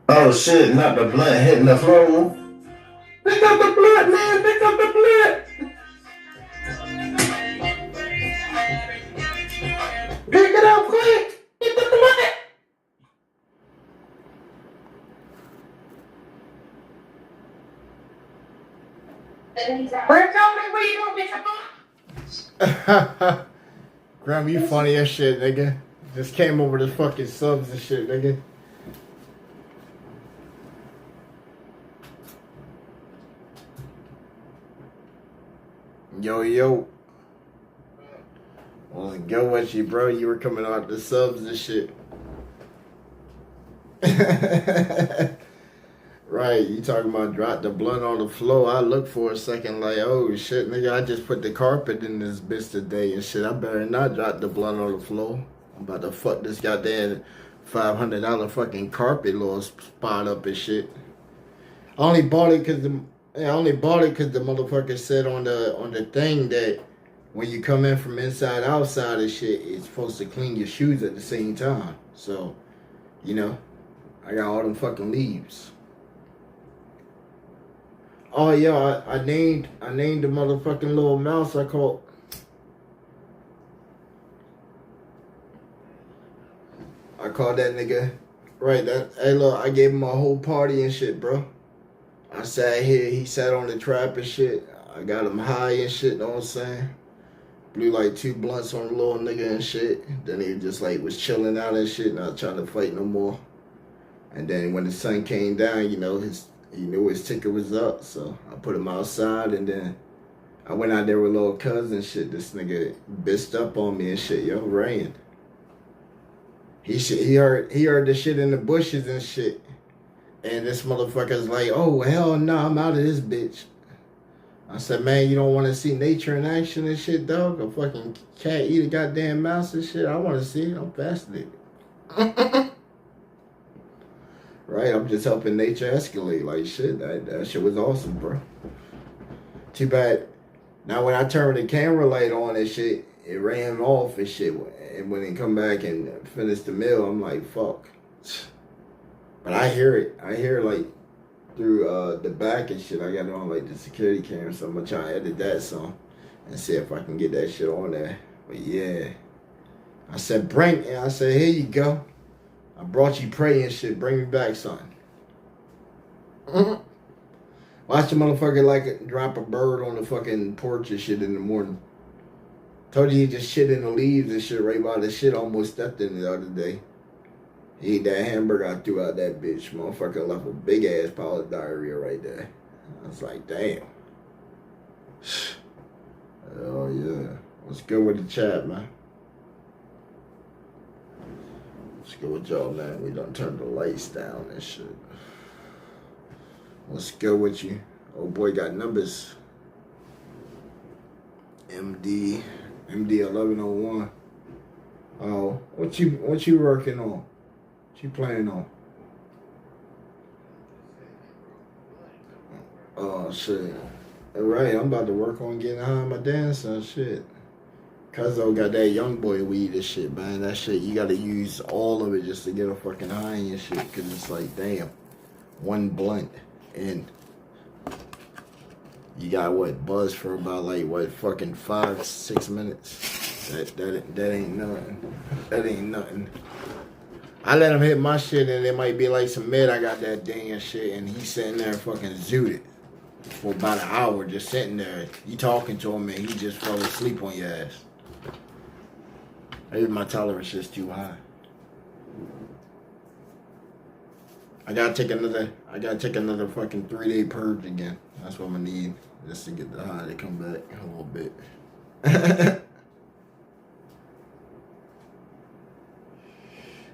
Oh shit, not the blunt hitting the floor. Pick up the blunt, man, pick up the blunt. Pick it up quick. Get the blunt. Graham, you funny as shit, nigga. Just came over to fucking subs and shit, nigga. Yo. Let's go with you, bro. You were coming out the subs and shit. Right, you talking about drop the blunt on the floor. I look for a second like, oh shit, nigga, I just put the carpet in this bitch today and shit. I better not drop the blunt on the floor. I'm about to fuck this goddamn $500 fucking carpet little spot up and shit. I only bought it because the motherfucker said on the thing that when you come in from inside outside and shit, it's supposed to clean your shoes at the same time. So, you know, I got all them fucking leaves. Oh yeah, I named the motherfucking little mouse I called. I called that nigga. Right, hey look, I gave him a whole party and shit, bro. I sat here, he sat on the trap and shit. I got him high and shit, know what I'm saying? Blew like 2 blunts on the little nigga and shit. Then he just like was chilling out and shit, not trying to fight no more. And then when the sun came down, you know, he knew his ticket was up, so I put him outside, and then I went out there with little cousin shit. This nigga bitched up on me and shit, yo, ran. He heard the shit in the bushes and shit. And this motherfucker's like, oh, hell no, I'm out of this bitch. I said, man, you don't want to see nature in action and shit, dog? A fucking cat eat a goddamn mouse and shit? I want to see it. I'm fascinated. Right, I'm just helping nature escalate. Like, shit, that shit was awesome, bro. Too bad. Now, when I turned the camera light on and shit, it ran off and shit. And when it come back and finish the meal, I'm like, fuck. But I hear it. I hear, like, through the back and shit. I got it on, like, the security camera, so I'm going to try to edit that song and see if I can get that shit on there. But, yeah. I said, here you go. I brought you prey and shit. Bring me back, son. Watch the motherfucker like drop a bird on the fucking porch and shit in the morning. Told you he just shit in the leaves and shit right by the shit. Almost stepped in it the other day. He ate that hamburger, I threw out that bitch. Motherfucker left a big ass pile of diarrhea right there. I was like, damn. Oh yeah. What's good with the chat, man? What's good with y'all, man? We done turned the lights down and shit. What's good with you? Old boy got numbers. MD 1101. Oh, what you working on? What you playing on? Oh shit. All right, I'm about to work on getting high on my dance and shit. Cuzzo got that young boy weed and shit, man. That shit, you gotta use all of it just to get a fucking high and shit. Cause it's like, damn, one blunt and you got what, buzz for about like what, fucking 5-6 minutes. That ain't nothing. That ain't nothing. I let him hit my shit and it might be like some mid. I got that dang and shit and he's sitting there fucking zooted for about an hour, just sitting there. You talking to him and he just fell asleep on your ass. Maybe my tolerance is too high. I gotta take another fucking 3-day purge again. That's what I'm gonna need just to get the high to come back a little bit.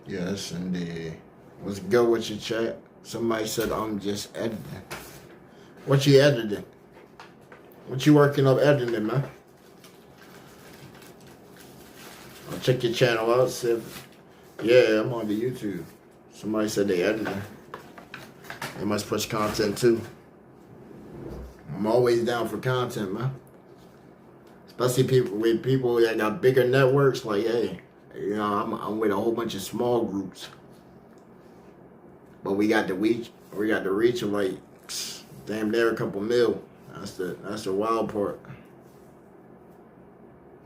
Yes, indeed. What's good with your chat? Somebody said I'm just editing. What you editing? What you working up editing, man? I'll check your channel out. Yeah, I'm on the YouTube. Somebody said they editing. They must push content too. I'm always down for content, man. Especially people that got bigger networks. Like, hey, you know, I'm with a whole bunch of small groups, but we got the reach. We got the reach of like damn near a couple mil. That's the wild part.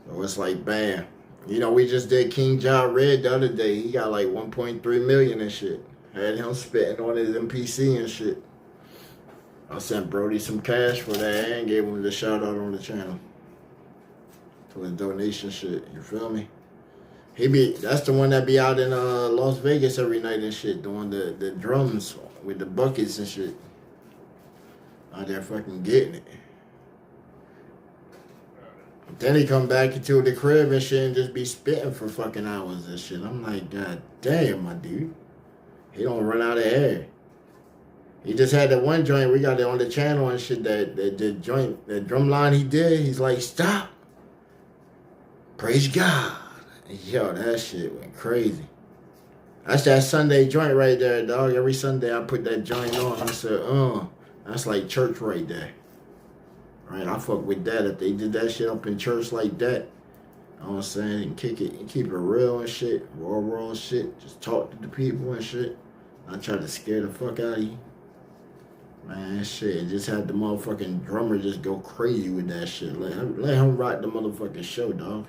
So it's like, bam. You know, we just did King John Red the other day. He got like 1.3 million and shit. Had him spitting on his MPC and shit. I sent Brody some cash for that and gave him the shout out on the channel. For his donation shit. You feel me? That's the one that be out in Las Vegas every night and shit, doing the drums with the buckets and shit. Out there fucking getting it. Then he come back into the crib and shit and just be spitting for fucking hours and shit. I'm like, God damn, my dude. He don't run out of air. He just had that one joint, we got it on the channel and shit, that joint, that drum line he did, he's like, stop. Praise God. Yo, that shit went crazy. That's that Sunday joint right there, dog. Every Sunday I put that joint on. I said, that's like church right there. Right? I fuck with that. If they did that shit up in church like that, you know what I'm saying, and kick it and keep it real and shit, raw shit. Just talk to the people and shit. I try to scare the fuck out of you. Man, shit, just had the motherfucking drummer just go crazy with that shit. Let him rock the motherfucking show, dog.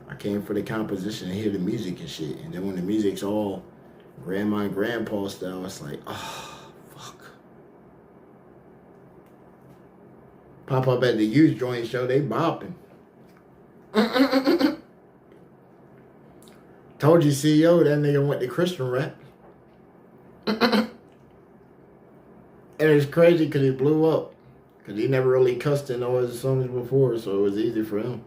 I came for the composition and hear the music and shit. And then when the music's all grandma and grandpa style, it's like, oh, fuck. Pop up at the youth joint show, they bopping. Told you, CEO, that nigga went to Christian rap. And it's crazy because he blew up. Because he never really cussed in all his songs before, so it was easy for him.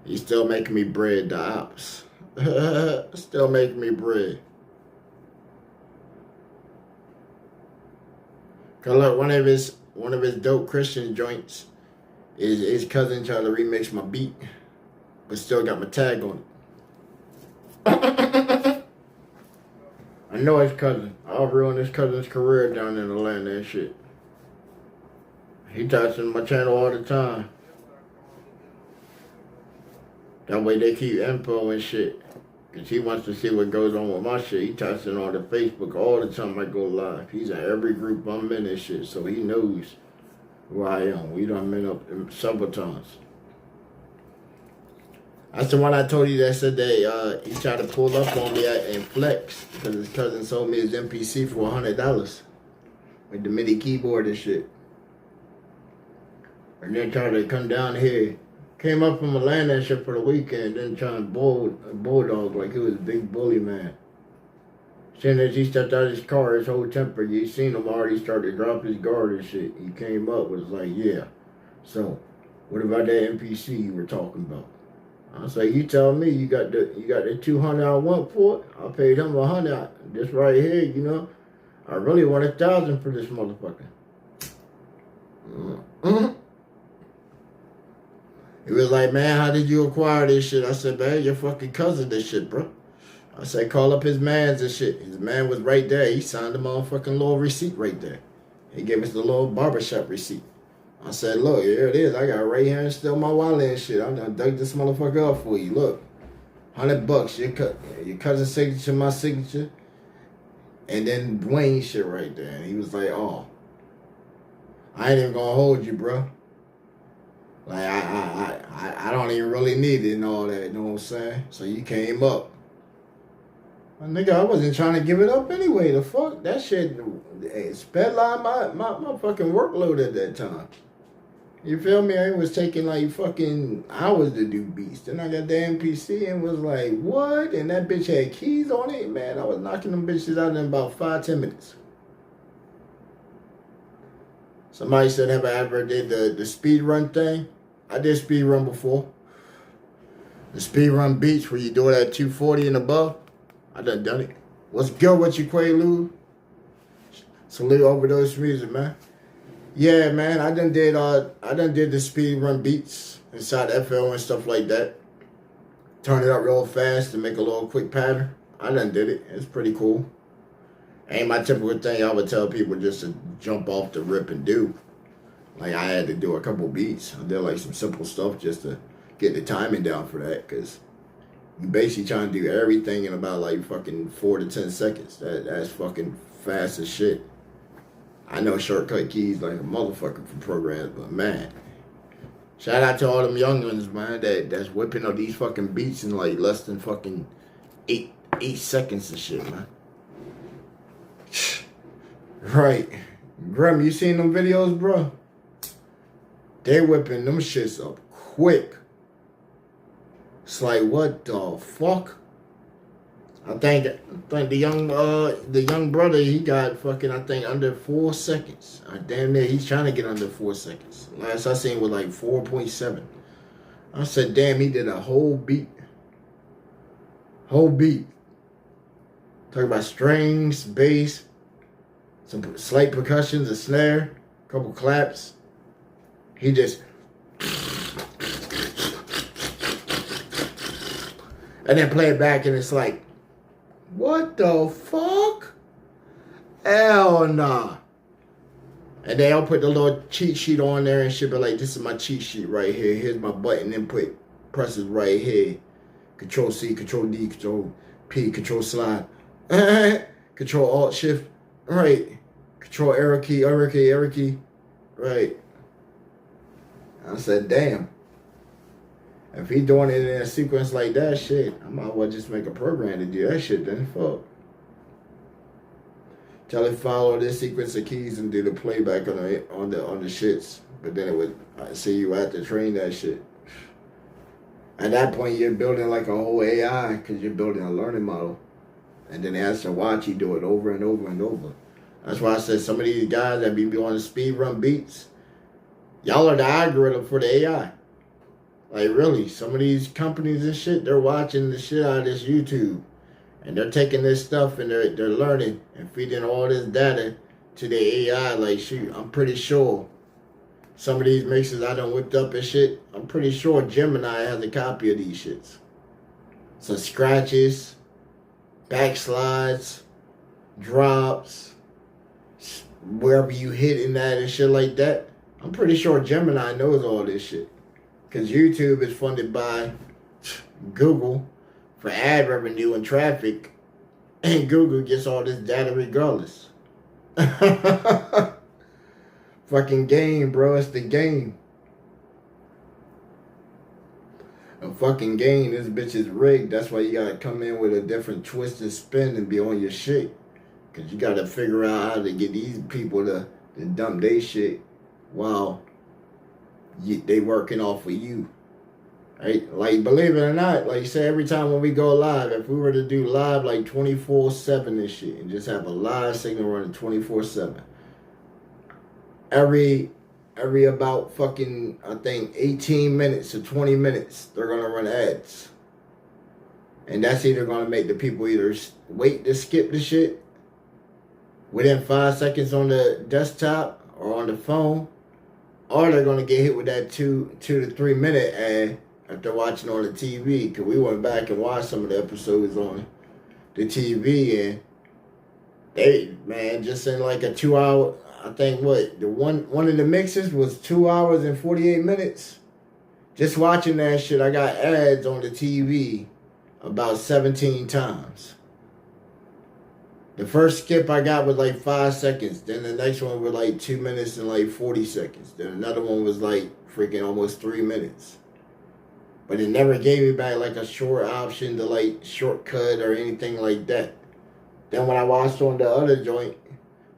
He's still making me bread, the ops. Still making me bread. Cause look, one of his dope Christian joints is his cousin trying to remix my beat, but still got my tag on it. I know his cousin. I'll ruin his cousin's career down in Atlanta and shit. He talks on my channel all the time. That way they keep info and shit. Cause he wants to see what goes on with my shit. He types it on the Facebook all the time I go live. He's in every group I'm in and shit, so he knows who I am. We done met up several times. That's the one I told you that said that he tried to pull up on me and flex because his cousin sold me his MPC for $100 with the MIDI keyboard and shit. And then tried to come down here. Came up from Atlanta and shit for the weekend, then trying to bulldog like he was a big bully man. As soon as he stepped out of his car, his whole temper, you seen him already start to drop his guard and shit. He came up, was like, yeah. So, what about that MPC you were talking about? I was like, you tell me you got the 200 I want for it. I paid him 100. This right here, you know. I really want 1,000 for this motherfucker. He was like, man, how did you acquire this shit? I said, man, your fucking cousin this shit, bro. I said, call up his mans and shit. His man was right there. He signed the motherfucking little receipt right there. He gave us the little barbershop receipt. I said, look, here it is. I got it right here and still my wallet and shit. I'm done dug this motherfucker up for you. Look, $100. Your cousin's signature, my signature, and then Dwayne's shit right there. And he was like, oh, I ain't even gonna hold you, bro. Like, I don't even really need it and all that, you know what I'm saying? So you came up. Nigga, I wasn't trying to give it up anyway. The fuck? That shit sped line my fucking workload at that time. You feel me? I was taking like fucking hours to do beats. Then I got the MPC and was like, what? And that bitch had keys on it, man. I was knocking them bitches out in about 5-10 minutes. Somebody said, have I ever did the speed run thing? I did speed run before. The speed run beats where you do it at 240 and above. I done it. What's good with you, Quaalude? Salute Overdose Music, man. Yeah, man, I done did the speed run beats inside FL and stuff like that. Turn it up real fast to make a little quick pattern. I done did it. It's pretty cool. Ain't my typical thing I would tell people just to jump off the rip and do. Like, I had to do a couple beats. I did like some simple stuff just to get the timing down for that, because you basically trying to do everything in about like fucking 4 to 10 seconds. That's fucking fast as shit. I know shortcut keys like a motherfucker for programs, but man, shout out to all them young ones, man, that's whipping up these fucking beats in like less than fucking 8 seconds and shit, man. Right. Grim, you seen them videos, bro? They whipping them shits up quick. It's like, what the fuck? I think the young brother, he got fucking, I think, under 4 seconds. Damn near, he's trying to get under 4 seconds. Last I seen was like 4.7. I said, damn, he did a whole beat. Whole beat. Talking about strings, bass, some slight percussions, a snare, a couple claps. He just... and then play it back and it's like, what the fuck? Hell nah. And they all put the little cheat sheet on there and shit, but like, this is my cheat sheet right here. Here's my button input presses right here. Control C, Control D, Control P, Control slide. Control Alt Shift. Right. Control arrow key, arrow key, arrow key. Right. I said, damn. If he doing it in a sequence like that, shit, I might as well just make a program to do that shit then. Fuck. Tell it follow this sequence of keys and do the playback on the shits. But then it would see you have to train that shit. At that point, you're building like a whole AI because you're building a learning model. And then it has to watch you do it over and over and over. That's why I said some of these guys that be doing speed run beats, y'all are the algorithm for the AI. Like, really, some of these companies and shit, they're watching the shit out of this YouTube. And they're taking this stuff and they're learning and feeding all this data to the AI. Like, shoot, I'm pretty sure some of these mixes I done whipped up and shit, I'm pretty sure Gemini has a copy of these shits. Some scratches, backslides, drops, wherever you hit in that and shit like that. I'm pretty sure Gemini knows all this shit. Because YouTube is funded by Google for ad revenue and traffic. And Google gets all this data regardless. Fucking game, bro. It's the game. A fucking game. This bitch is rigged. That's why you gotta come in with a different twist and spin and be on your shit. Because you gotta figure out how to get these people to dump their shit while they working off of you. Right? Like, believe it or not, like you say, every time when we go live, if we were to do live like 24/7 and shit, and just have a live signal running 24/7, every about fucking, I think, 18 minutes to 20 minutes, they're gonna run ads. And that's either gonna make the people either wait to skip the shit within 5 seconds on the desktop or on the phone, or they're gonna get hit with that 2 to 3 minute ad if they're watching on the TV. Cause we went back and watched some of the episodes on the TV, and they, man, just in like a 2 hour, I think one of the mixes was 2 hours and 48 minutes. Just watching that shit, I got ads on the TV about 17 times. The first skip I got was like 5 seconds. Then the next one was like 2 minutes and like 40 seconds. Then another one was like freaking almost 3 minutes. But it never gave me back like a short option to like shortcut or anything like that. Then when I watched on the other joint,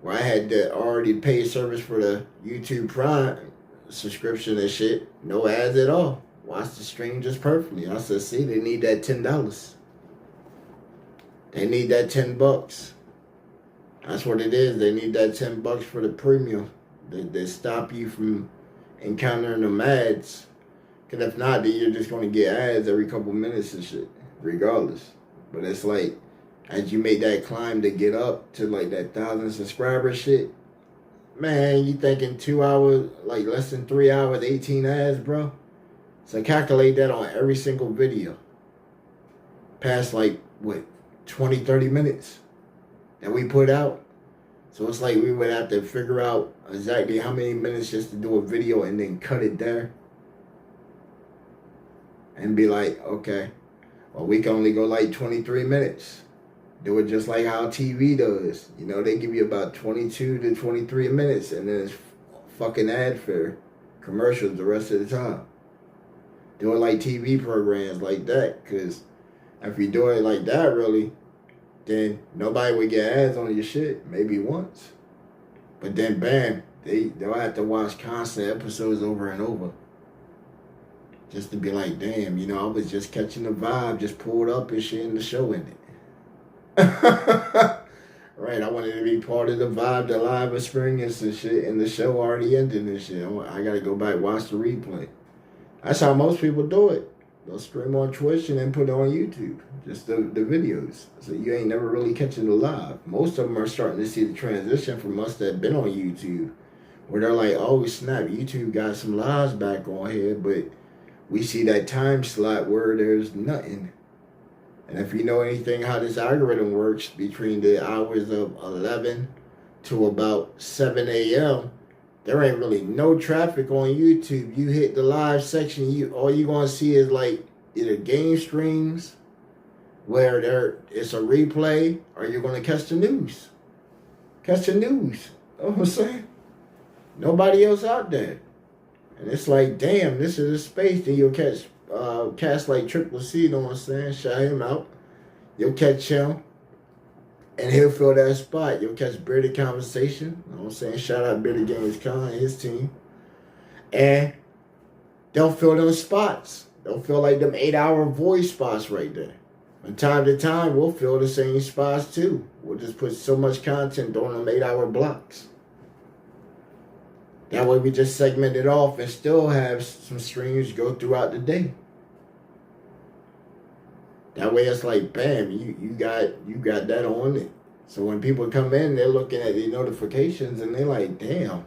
where I had the already paid service for the YouTube Prime subscription and shit, no ads at all. Watched the stream just perfectly. I said, see, they need that $10. They need that $10. That's what it is. They need that $10 for the premium. They stop you from encountering them ads. Because if not, then you're just going to get ads every couple minutes and shit, regardless. But it's like, as you make that climb to get up to like that 1,000 subscriber shit, man, you thinking 2 hours, like less than 3 hours, 18 ads, bro? So calculate that on every single video. Past like, what, 20, 30 minutes that we put out. So it's like we would have to figure out exactly how many minutes just to do a video and then cut it there. And be like, okay, well, we can only go like 23 minutes. Do it just like how TV does. You know, they give you about 22 to 23 minutes and then it's fucking ad for commercials the rest of the time. Do it like TV programs like that, because if you do it like that, really, then nobody would get ads on your shit, maybe once. But then, bam, they'll have to watch constant episodes over and over. Just to be like, damn, you know, I was just catching the vibe, just pulled up and shit in the show in it. Right, I wanted to be part of the vibe, the live experience and shit, and the show already ended and shit. I gotta go back, watch the replay. That's how most people do it. They'll stream on Twitch and then put it on YouTube. Just the videos. So you ain't never really catching the live. Most of them are starting to see the transition from us that have been on YouTube, where they're like, oh snap, YouTube got some lives back on here, but we see that time slot where there's nothing. And if you know anything how this algorithm works, between the hours of 11 to about 7 a.m., there ain't really no traffic on YouTube. You hit the live section, all you're going to see is like either game streams where it's a replay, or you're going to catch the news. Catch the news. You know what I'm saying? Nobody else out there. And it's like, damn, this is a space. Then you'll catch cats like Triple C, you know what I'm saying? Shout him out. You'll catch him, and he'll fill that spot. You'll catch Bearded Conversation, you know what I'm saying? Shout out Bearded Games Con and his team. And they'll fill those spots. They'll fill like them 8-hour voice spots right there. From time to time, we'll fill the same spots too. We'll just put so much content on them 8-hour blocks. That way we just segment it off and still have some streams go throughout the day. That way it's like, bam, you got that on it. So when people come in, they're looking at the notifications and they're like, damn,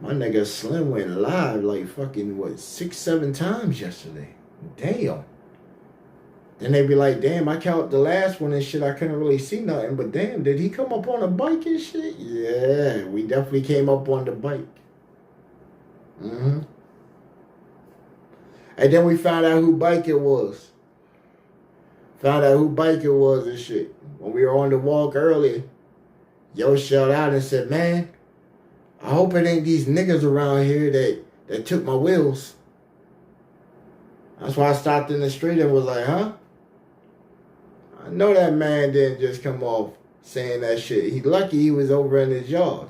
my nigga Slim went live like fucking, 6-7 times yesterday. Damn. Then they be like, damn, I count the last one and shit, I couldn't really see nothing, but damn, did he come up on a bike and shit? Yeah, we definitely came up on the bike. Mm-hmm. And then we found out who bike it was. Found out who bike it was and shit. When we were on the walk earlier, yo shouted out and said, man, I hope it ain't these niggas around here that took my wheels. That's why I stopped in the street and was like, huh? I know that man didn't just come off saying that shit. He lucky he was over in his yard.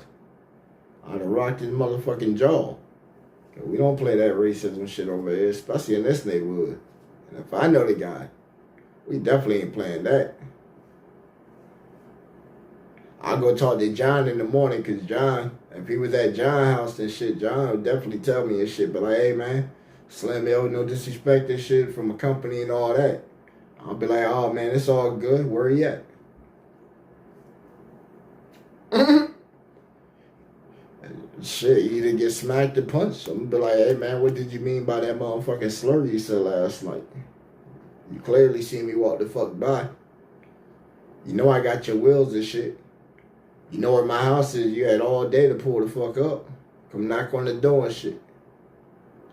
I'd have rocked his motherfucking jaw. We don't play that racism shit over here, especially in this neighborhood. And if I know the guy, we definitely ain't playing that. I'll go talk to John in the morning, because John, if he was at John's house and shit, John would definitely tell me and shit. But like, hey man, Slim, yo, no disrespect and shit from a company and all that. I'll be like, oh man, it's all good. Where he at? Shit, you either get smacked or punched. I'm gonna be like, hey man, what did you mean by that motherfucking slur you said last night? You clearly see me walk the fuck by. You know I got your wheels and shit. You know where my house is. You had all day to pull the fuck up. Come knock on the door and shit.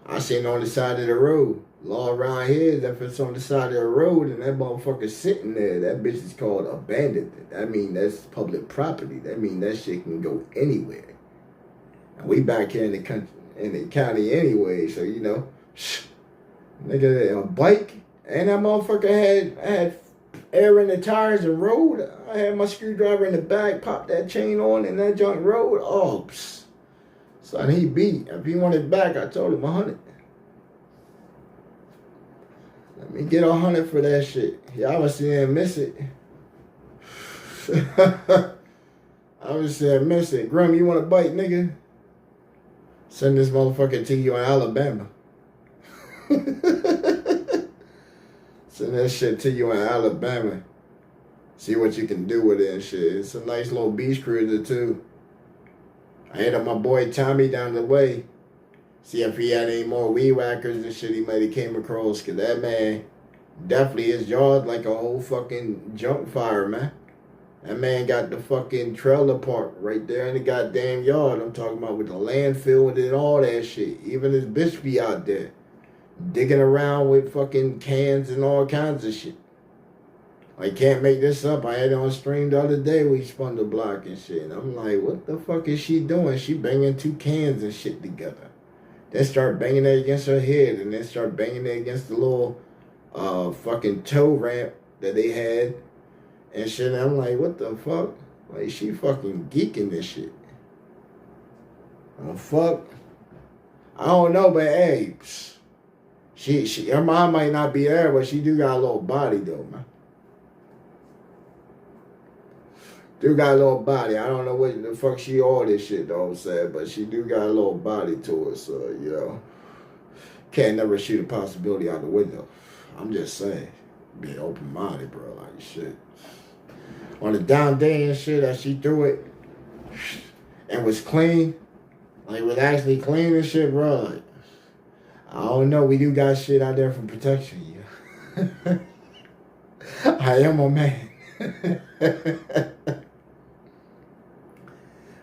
I seen on the side of the road. Law around here is if it's on the side of the road and that motherfucker's sitting there, that bitch is called abandoned. That mean that's public property. That mean that shit can go anywhere. And we back here in the country, in the county anyway, so you know, nigga, a bike, and that motherfucker had air in the tires and rode. I had my screwdriver in the back, popped that chain on, and that junk rode. Oh, son, he beat. If he wanted back, I told him 100. Let me get 100 for that shit. He obviously didn't miss it. Obviously didn't miss it. Grim, you want a bite, nigga? Send this motherfucker to you in Alabama. Send that shit to you in Alabama. See what you can do with it and shit. It's a nice little beach cruiser too. I hit up my boy Tommy down the way. See if he had any more weed whackers and shit he might have came across. Cause that man definitely his yard like a whole fucking junk fire, man. That man got the fucking trailer park right there in the goddamn yard. I'm talking about with the landfill and all that shit. Even his bitch be out there digging around with fucking cans and all kinds of shit. I can't make this up. I had it on stream the other day. We spun the block and shit. And I'm like, what the fuck is she doing? She banging 2 cans and shit together. Then start banging it against her head. And then start banging it against the little fucking tow ramp that they had. And shit, and I'm like, what the fuck? Like, she fucking geeking this shit. Oh, fuck. I don't know, but hey, her mom might not be there, but she do got a little body, though, man. Do got a little body. I don't know what the fuck she all this shit, though, I'm saying, but she do got a little body to her, so, you know. Can't never shoot a possibility out the window. I'm just saying. Be open-minded, bro, like, shit. On the down day and shit that she threw it and was clean, like was actually clean and shit, bro. Like, I don't know. We do got shit out there for protection, yeah. I am a man.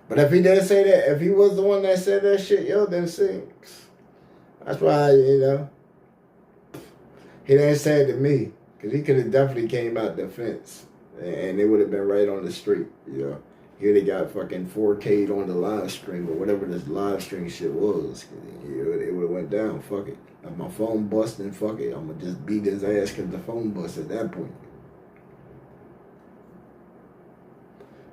But if he didn't say that, if he was the one that said that shit, yo, then see. That's why, you know, he didn't say it to me. Because he could have definitely came out the fence. And it would have been right on the street, you know. He would have got fucking 4K'd on the live stream or whatever this live stream shit was. You know, it would have went down, fuck it. If my phone busting, fuck it. I'm going to just beat his ass because the phone bust at that point.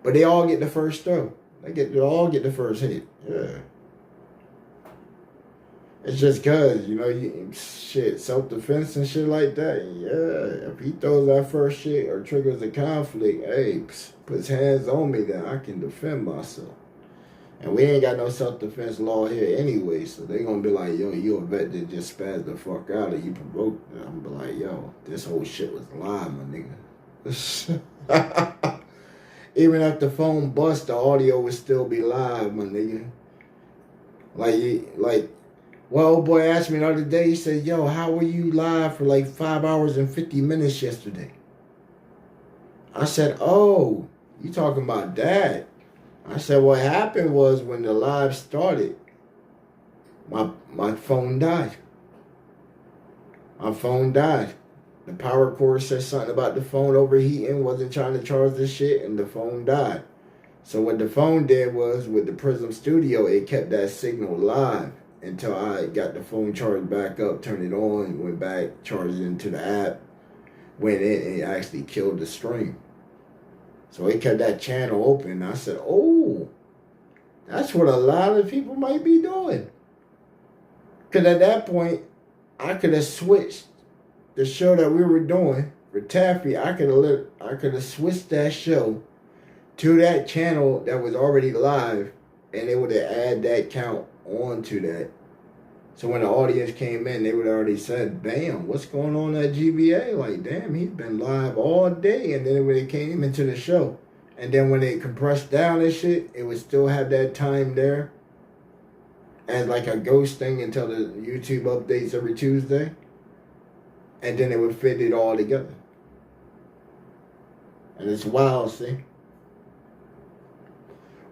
But they all get the first throw. They all get the first hit, yeah. It's just cause, you know, shit, self-defense and shit like that, yeah. If he throws that first shit or triggers a conflict, hey, puts hands on me, then I can defend myself. And we ain't got no self-defense law here anyway, so they gonna be like, yo, you a vet that just spazzed the fuck out or you provoked it. I'm gonna be like, yo, this whole shit was live, my nigga. Even if the phone bust, the audio would still be live, my nigga. Like, well, old boy asked me the other day, he said, yo, how were you live for like 5 hours and 50 minutes yesterday? I said, oh, you talking about that? I said, what happened was when the live started, my phone died. My phone died. The power cord said something about the phone overheating, wasn't trying to charge the shit, and the phone died. So what the phone did was, with the Prism Studio, it kept that signal live until I got the phone charged back up, turned it on, went back, charged it into the app, went in, and it actually killed the stream. So it kept that channel open. I said, oh, that's what a lot of people might be doing. Because at that point, I could have switched the show that we were doing for Taffy. I could have switched that show to that channel that was already live, and it would have added that count onto that. So when the audience came in, they would have already said, bam, what's going on at GBA? Like, damn, he's been live all day. And then when it came into the show, and then when it compressed down and shit, it would still have that time there as like a ghost thing until the YouTube updates every Tuesday. And then it would fit it all together. And it's wild, see?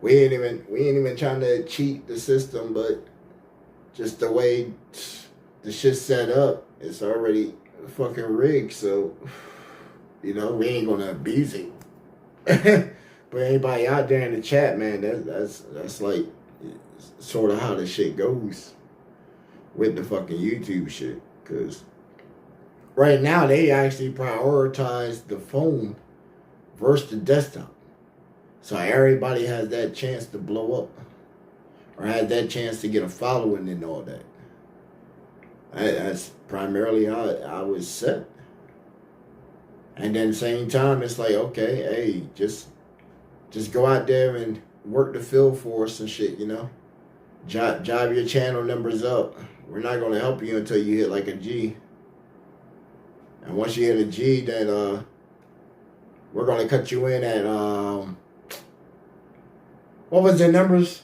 We ain't even trying to cheat the system, but just the way the shit's set up, it's already fucking rigged, so we ain't gonna abuse it. But anybody out there in the chat, man, that's like sort of how the shit goes with the fucking YouTube shit. Cause right now they actually prioritize the phone versus the desktop. So everybody has that chance to blow up. Or has that chance to get a following and all that. That's primarily how I was set. And then same time, it's like, okay, hey, just go out there and work the field for us and shit, Drive your channel numbers up. We're not going to help you until you hit like a G. And once you hit a G, then we're going to cut you in at, what was the numbers?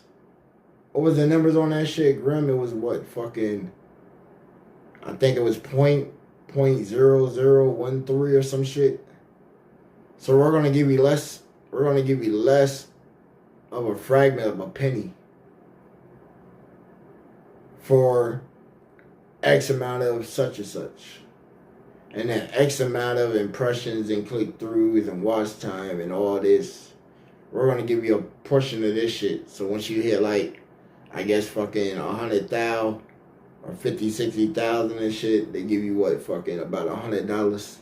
What was the numbers on that shit, Grim? It was what, fucking, I think it was .0013 or some shit. So we're going to give you less of a fragment of a penny for X amount of such and such. And then X amount of impressions and click-throughs and watch time and all this. We're going to give you a portion of this shit. So once you hit like, I guess fucking 100,000 or 50, 60,000 and shit, they give you what, fucking about $100.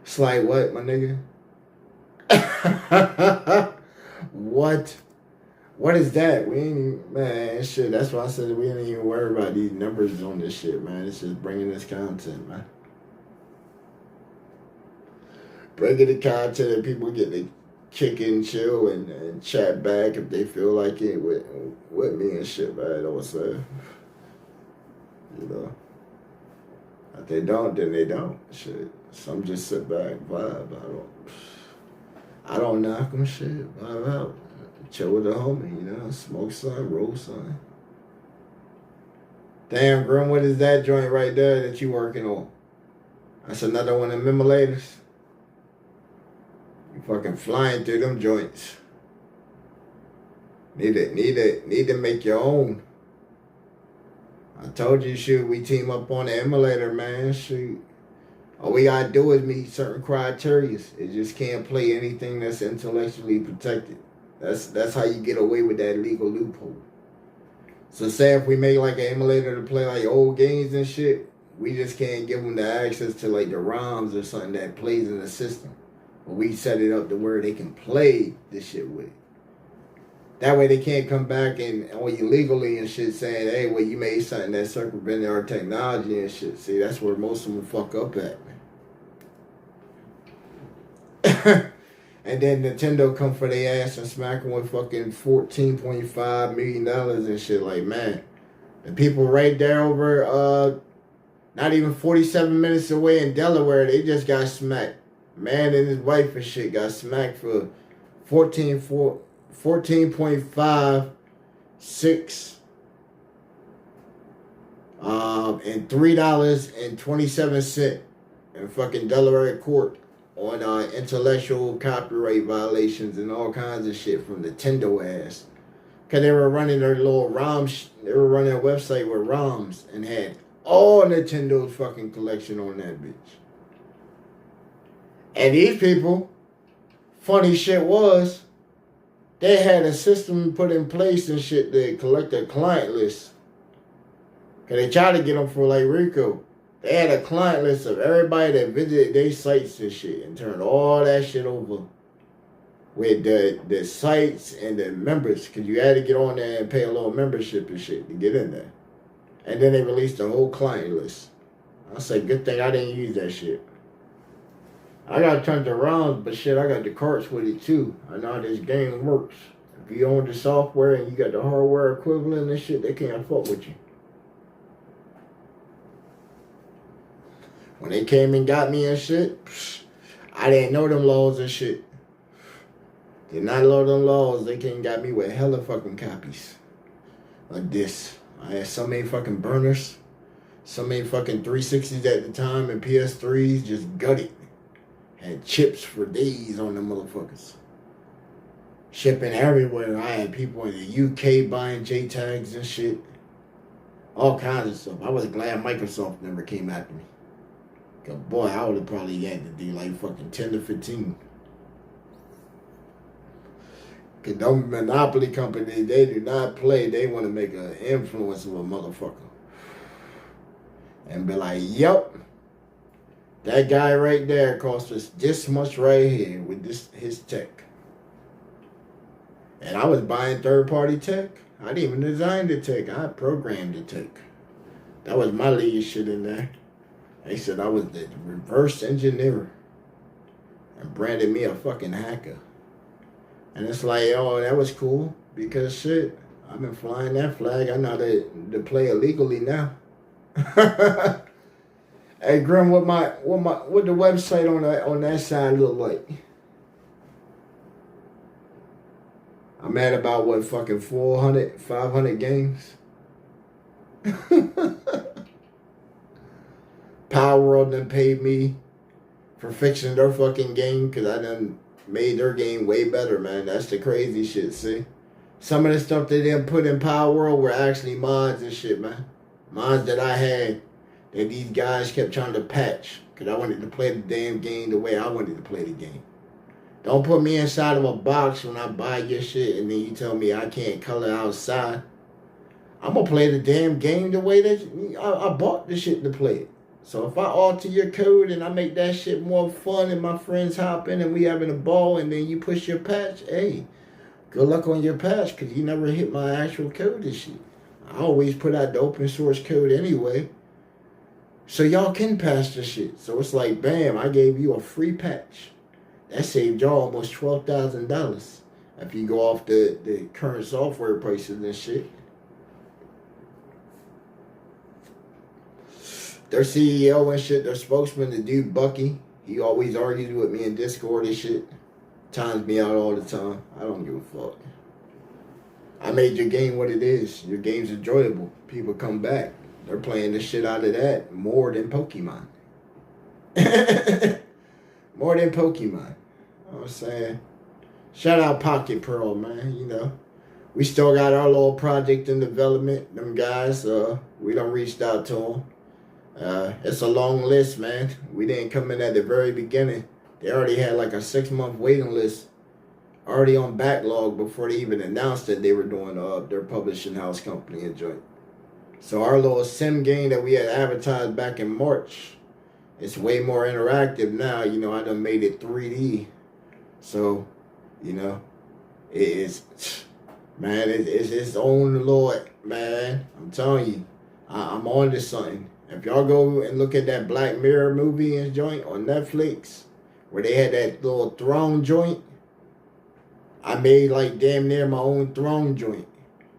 It's like what, my nigga? What? What is that? We ain't, man, shit. That's why I said we ain't even worry about these numbers on this shit, man. It's just bringing this content, man. Bringing the content and people get to kick and chill and chat back if they feel like it with me and shit, man. You know what I'm saying? If they don't, then they don't. Shit. Some just sit back, vibe. I don't knock them, shit. Vibe out. Chill with the homie, smoke some, roll some. Damn, Grim, what is that joint right there that you working on? That's another one of them emulators. You fucking flying through them joints. Need to make your own. I told you, shoot, we team up on the emulator, man. Shoot. All we gotta do is meet certain criteria. It just can't play anything that's intellectually protected. That's how you get away with that legal loophole. So say if we make like an emulator to play like old games and shit, we just can't give them the access to like the ROMs or something that plays in the system. But we set it up to where they can play this shit with it. That way they can't come back and on you legally and shit saying, hey, well, you made something that circumvented our technology and shit. See, that's where most of them fuck up at, man. And then Nintendo come for their ass and smack them with fucking $14.5 million and shit. Like, man, the people right there over, not even 47 minutes away in Delaware, they just got smacked. Man and his wife and shit got smacked for 14.56 and $3.27 in fucking Delaware court on intellectual copyright violations and all kinds of shit from Nintendo ass. Cause they were running their little ROMs, they were running a website with ROMs and had all Nintendo's fucking collection on that bitch. And these people, funny shit was, they had a system put in place and shit to collect their client list. Cause they tried to get them for like Rico. They had a client list of everybody that visited their sites and shit and turned all that shit over with the sites and the members. Cause you had to get on there and pay a little membership and shit to get in there. And then they released the whole client list. I said, good thing I didn't use that shit. I got tons of ROMs, but shit, I got the carts with it too. I know how this game works. If you own the software and you got the hardware equivalent and shit, they can't fuck with you. When they came and got me and shit, I didn't know them laws and shit. Did not know them laws. They came and got me with hella fucking copies. Like this. I had so many fucking burners. So many fucking 360s at the time and PS3s just gutted. Had chips for days on them motherfuckers. Shipping everywhere. I had people in the UK buying JTAGs and shit. All kinds of stuff. I was glad Microsoft never came after me. Cause boy, I would have probably had to do like fucking 10 to 15. Cause them monopoly companies, they do not play. They want to make an influence of a motherfucker. And be like, yup, that guy right there cost us this much right here with his tech. And I was buying third-party tech. I didn't even design the tech. I programmed the tech. That was my lead shit in there. They said I was the reverse engineer. And branded me a fucking hacker. And it's like, oh, that was cool. Because shit, I've been flying that flag. I know how to play illegally now. Hey Grim, what the website on that side look like? I'm at about what, fucking 400, 500 games. Power World done paid me for fixing their fucking game because I done made their game way better, man. That's the crazy shit, see? Some of the stuff they didn't put in Power World were actually mods and shit, man. Mods that I had that these guys kept trying to patch because I wanted to play the damn game the way I wanted to play the game. Don't put me inside of a box when I buy your shit and then you tell me I can't color outside. I'm going to play the damn game the way that I bought the shit to play it. So if I alter your code and I make that shit more fun and my friends hop in and we having a ball and then you push your patch, hey, good luck on your patch because you never hit my actual code and shit. I always put out the open source code anyway. So y'all can patch the shit. So it's like, bam, I gave you a free patch. That saved y'all almost $12,000 if you go off the current software prices and shit. Their CEO and shit, their spokesman, the dude Bucky, he always argues with me in Discord and shit. Times me out all the time. I don't give a fuck. I made your game what it is. Your game's enjoyable. People come back. They're playing the shit out of that more than Pokemon. More than Pokemon. You know what I'm saying? Shout out Pocket Pearl, man. You know, we still got our little project in development. Them guys, we done reached out to them. It's a long list, man. We didn't come in at the very beginning. They already had like a 6-month waiting list already on backlog before they even announced that they were doing their publishing house company and joint. So our little sim game that we had advertised back in March, it's way more interactive now. You know, I done made it 3D. So, you know, it's its own little, man. I'm telling you, I'm on to something. If y'all go and look at that Black Mirror movie and joint on Netflix, where they had that little throne joint, I made like damn near my own throne joint.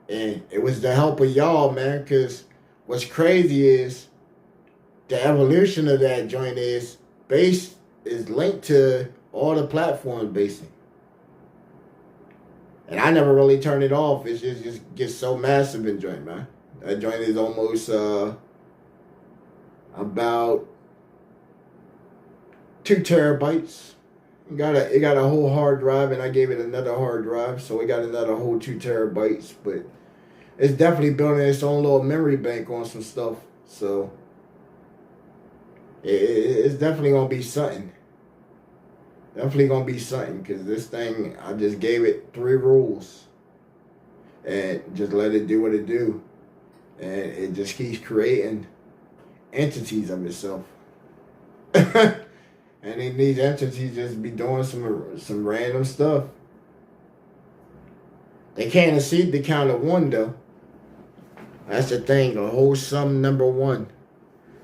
And it was the help of y'all, man, because what's crazy is the evolution of that joint is linked to all the platforms basically. And I never really turn it off. It just gets so massive in joint, man. That joint is almost about 2 terabytes. It got a whole hard drive, and I gave it another hard drive, so it got another whole 2 terabytes. But it's definitely building its own little memory bank on some stuff. So it's definitely gonna be something. Definitely gonna be something, because this thing, I just gave it 3 rules and just let it do what it do, and it just keeps creating entities of itself. And then these entities just be doing some random stuff. They can't exceed the count of 1 though. That's the thing, a whole sum number 1.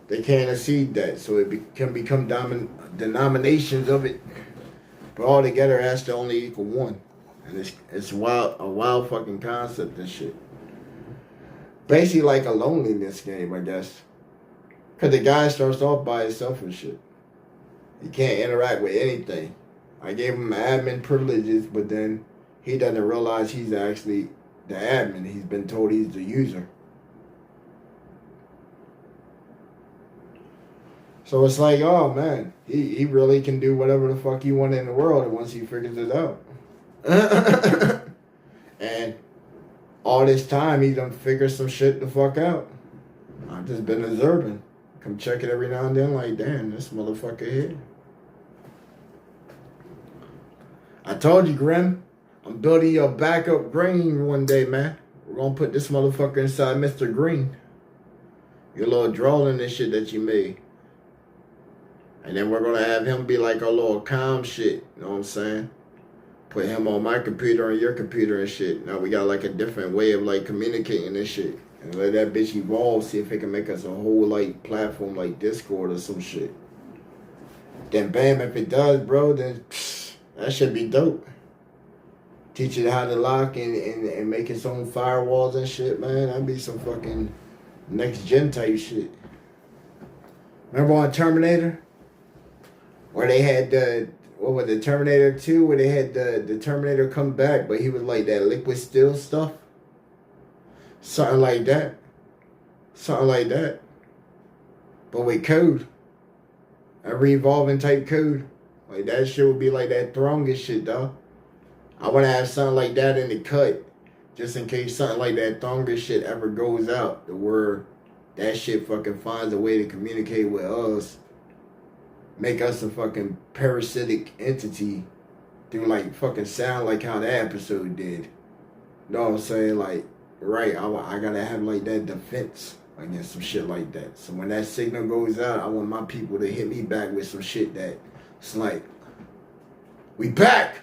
They can't exceed that, so it can become denominations of it. But all together, it has to only equal 1. And it's a wild fucking concept and shit. Basically like a loneliness game, I guess. Because the guy starts off by himself and shit. He can't interact with anything. I gave him admin privileges, but then he doesn't realize he's actually the admin. He's been told he's the user. So it's like, oh man, he really can do whatever the fuck he want in the world once he figures it out. And all this time he done figured some shit the fuck out. I've just been observing. Come check it every now and then like, damn, this motherfucker here. I told you, Grim, I'm building your backup green one day, man. We're gonna put this motherfucker inside Mr. Green. Your little drawing and shit that you made. And then we're gonna have him be like our little calm shit, you know what I'm saying? Put him on my computer and your computer and shit. Now we got like a different way of like communicating this shit. And let that bitch evolve, see if it can make us a whole like platform like Discord or some shit. Then bam, if it does, bro, then that should be dope. Teach it how to lock and make its own firewalls and shit, man. That'd be some fucking next gen type shit. Remember on Terminator? Where they had the, what was it, Terminator 2, where they had the Terminator come back, but he was like that liquid steel stuff? Something like that. Something like that. But with code. A revolving type code. Like that shit would be like that Throngus shit, dog. I want to have something like that in the cut. Just in case something like that Throngus shit ever goes out. The word that shit fucking finds a way to communicate with us. Make us a fucking parasitic entity. Do like fucking sound like how that episode did. You know what I'm saying? Like, right, I gotta have like that defense against some shit like that. So when that signal goes out, I want my people to hit me back with some shit that it's like, we back!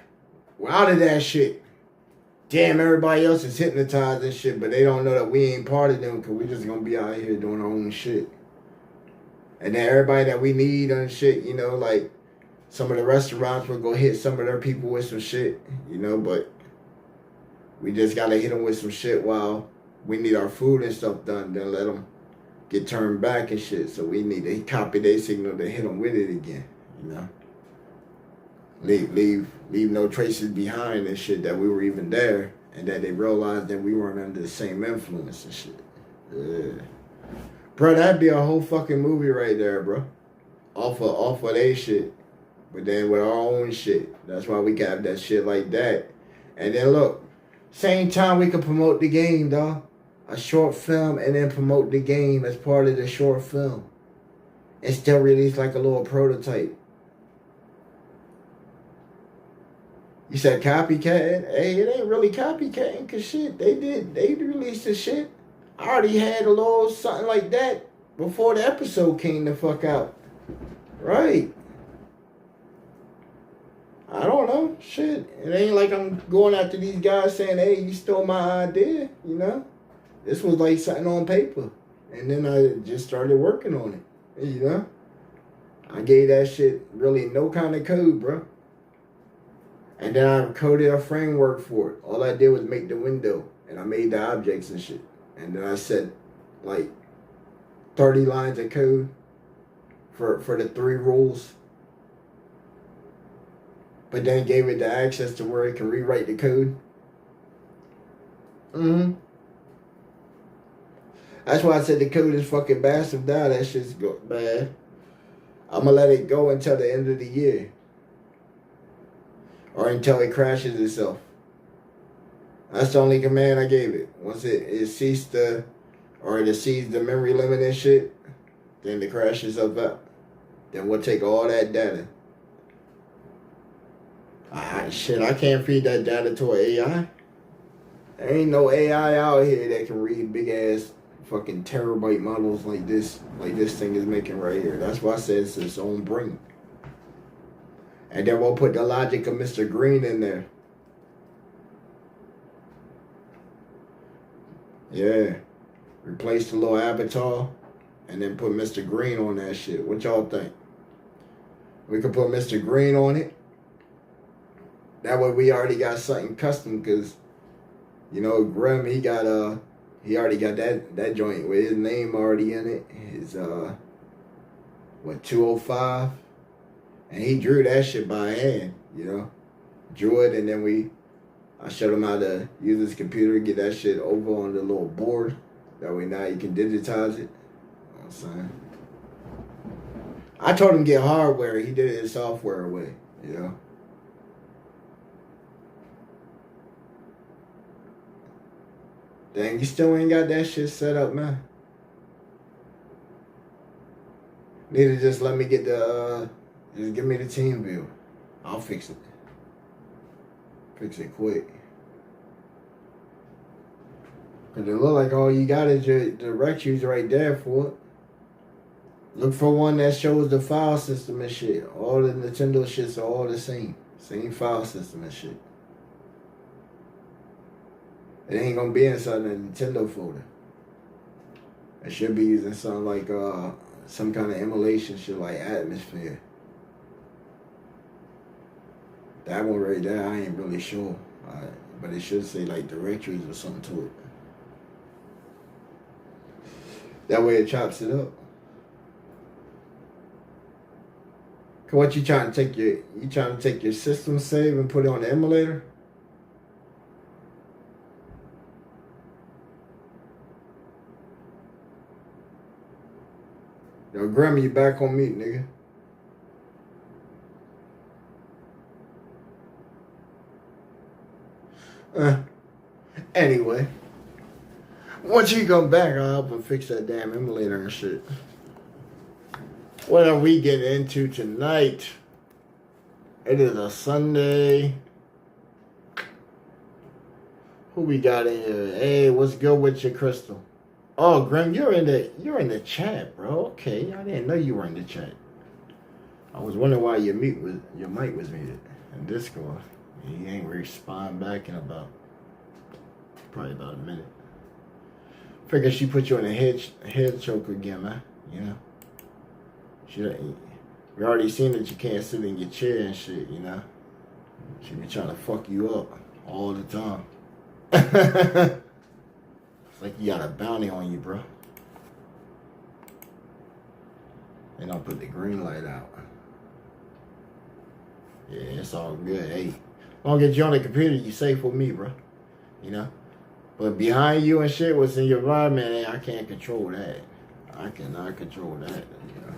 We're out of that shit. Damn, everybody else is hypnotized and shit, but they don't know that we ain't part of them because we just gonna be out here doing our own shit. And then everybody that we need and shit, you know, like some of the restaurants will go hit some of their people with some shit, you know, but we just gotta hit them with some shit while we need our food and stuff done, then let them get turned back and shit. So we need to copy their signal to hit them with it again, you know. Leave no traces behind and shit that we were even there and that they realized that we weren't under the same influence and shit. Yeah. Bro, that'd be a whole fucking movie right there, bro. Off of they shit. But then with our own shit. That's why we got that shit like that. And then look, same time we could promote the game, dawg. A short film and then promote the game as part of the short film. And still release like a little prototype. You said copycat? Hey, it ain't really copycatting cause shit, they released the shit. I already had a little something like that before the episode came the fuck out. Right. I don't know. Shit. It ain't like I'm going after these guys saying, hey, you stole my idea, you know? This was like something on paper. And then I just started working on it, you know? I gave that shit really no kind of code, bro. And then I coded a framework for it. All I did was make the window. And I made the objects and shit. And then I set like 30 lines of code for the 3 rules. But then gave it the access to where it can rewrite the code. That's why I said the code is fucking massive now. That shit's bad. I'm gonna let it go until the end of the year. Or until it crashes itself. That's the only command I gave it. Once it ceased the memory limit and shit, then it crashes up out. Then we'll take all that data. Shit, I can't feed that data to an AI. There ain't no AI out here that can read big ass fucking terabyte models like this thing is making right here. That's why I said it's its own brain. And then we'll put the logic of Mr. Green in there. Yeah. Replace the little avatar and then put Mr. Green on that shit. What y'all think? We could put Mr. Green on it. That way we already got something custom because, you know, Grim, he already got that joint with his name already in it. His 205. And he drew that shit by hand, you know. Drew it and then I showed him how to use his computer, get that shit over on the little board. That way now you can digitize it. You know what I'm saying? I told him get hardware. He did it his software way, you know. Dang, you still ain't got that shit set up, man. Need to just let me get the, just give me the team view. I'll fix it. Fix it quick. Cause it look like all you got is your directories right there for it. Look for one that shows the file system and shit. All the Nintendo shits are all the same. Same file system and shit. It ain't gonna be inside the Nintendo folder. It should be using something like some kind of emulation shit like Atmosphere. That one right there, I ain't really sure. But it should say like directories or something to it. That way it chops it up. What you trying to take your system save and put it on the emulator? Yo, Grammy, you back on mute, nigga. Anyway. Once you come back, I'll help him fix that damn emulator and shit. What are we getting into tonight? It is a Sunday. Who we got in here? Hey, what's good with you, Crystal? Oh, Grim, you're in the chat, bro. Okay, I didn't know you were in the chat. I was wondering why your mic was muted in Discord. You ain't respond back in probably about a minute. Figure she put you in a head choke again, man. You know. We already seen that you can't sit in your chair and shit, you know. She be trying to fuck you up all the time. It's like you got a bounty on you, bro. They don't put the green light out. Yeah, it's all good. Hey, as long as you're on the computer, you safe with me, bro. You know? But behind you and shit, what's in your environment, hey, I can't control that. I cannot control that, you know.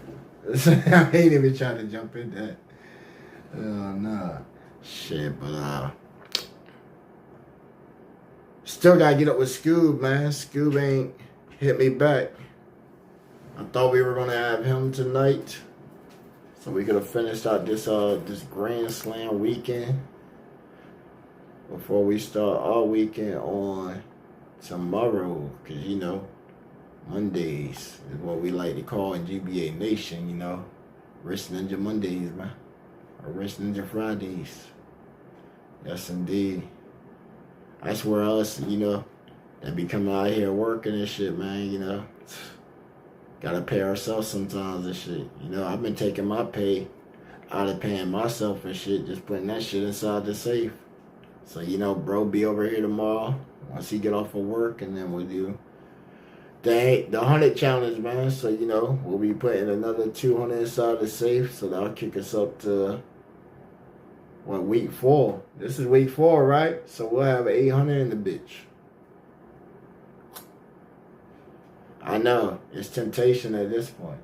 I ain't even trying to jump in that. Nah. Shit, but still gotta get up with Scoob, man. Scoob ain't hit me back. I thought we were gonna have him tonight, so we could have finished out this Grand Slam weekend before we start our weekend on tomorrow. Cause you know, Mondays is what we like to call in GBA Nation, you know. Wrist Ninja Mondays, man. Or Wrist Ninja Fridays. Yes, indeed. I swear us, you know, that be coming out here working and shit, man, you know. Gotta pay ourselves sometimes and shit. You know, I've been taking my pay out of paying myself and shit, just putting that shit inside the safe. So, you know, bro be over here tomorrow once he get off of work, and then we'll do the 100 challenge, man. So, you know, we'll be putting another 200 inside the safe, so that'll kick us up to week 4. This is week 4, right? So we'll have 800 in the bitch. I know it's temptation at this point.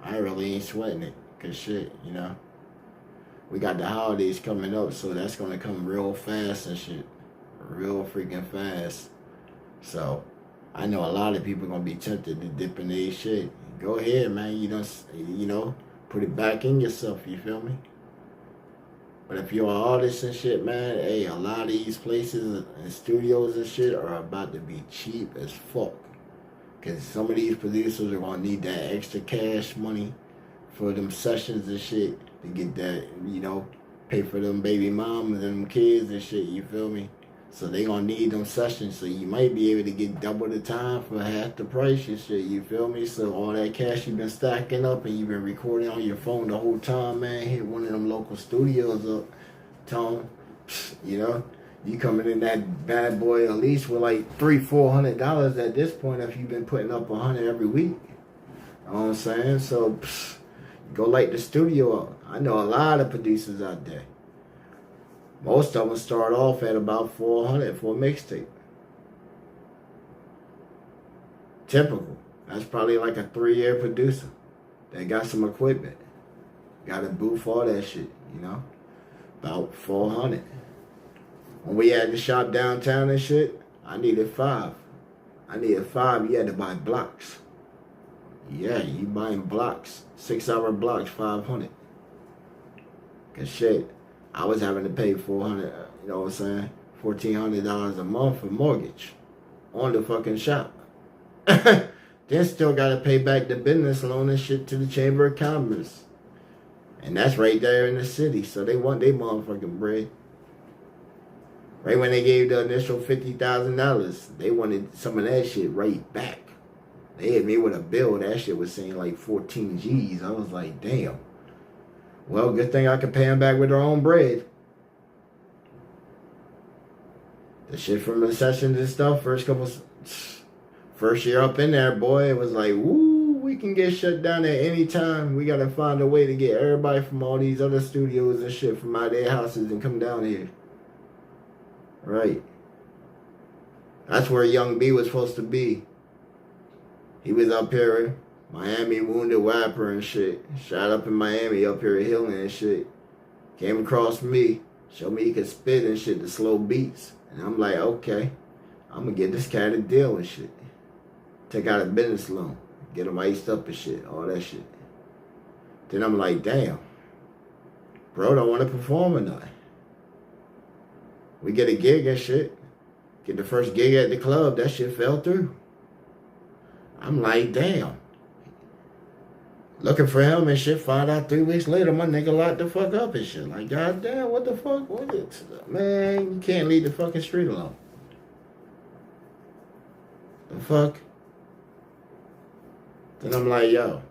I really ain't sweating it, cause shit, you know, we got the holidays coming up, so that's gonna come real fast and shit, real freaking fast. So I know a lot of people gonna be tempted to dip in their shit. Go ahead, man. You know, put it back in yourself. You feel me? But if you're an artist and shit, man, hey, a lot of these places and studios and shit are about to be cheap as fuck. Because some of these producers are going to need that extra cash money for them sessions and shit to get that, you know, pay for them baby mamas and them kids and shit, you feel me? So they going to need them sessions, so you might be able to get double the time for half the price and shit, you feel me? So all that cash you've been stacking up and you've been recording on your phone the whole time, man, hit one of them local studios up, tell them, you know, you coming in that bad boy at least with like $300-$400 at this point if you've been putting up 100 every week. You know what I'm saying? So go light the studio up. I know a lot of producers out there. Most of them start off at about 400 for a mixtape. Typical. That's probably like a 3-year producer. that got some equipment. Got a booth, all that shit, you know? About 400. When we had the shop downtown and shit, I needed 5. You had to buy blocks. Yeah, you buying blocks. 6-hour blocks, 500. Cause shit, I was having to pay 400, you know what I'm saying? $1,400 a month for mortgage on the fucking shop. Then still gotta pay back the business loan and shit to the Chamber of Commerce. And that's right there in the city. So they want their motherfucking bread. Right when they gave the initial $50,000, they wanted some of that shit right back. They hit me with a bill. That shit was saying like 14 G's. I was like, damn. Well, good thing I could pay them back with their own bread. The shit from the sessions and stuff, first year up in there, boy, it was like, woo, we can get shut down at any time. We gotta find a way to get everybody from all these other studios and shit from out of their houses and come down here. Right. That's where Young B was supposed to be. He was up here, Miami, wounded rapper and shit. Shot up in Miami, up here healing and shit. Came across me, showed me he could spit and shit, the slow beats. And I'm like, okay, I'm gonna get this cat a deal and shit. Take out a business loan, get him iced up and shit, all that shit. Then I'm like, damn, bro don't want to perform or nothing. We get a gig and shit. Get the first gig at the club, that shit fell through. I'm like, damn. Looking for him and shit, find out 3 weeks later, my nigga locked the fuck up and shit. Like, goddamn, what the fuck? What is it? Man, you can't leave the fucking street alone. The fuck? Then I'm like, yo,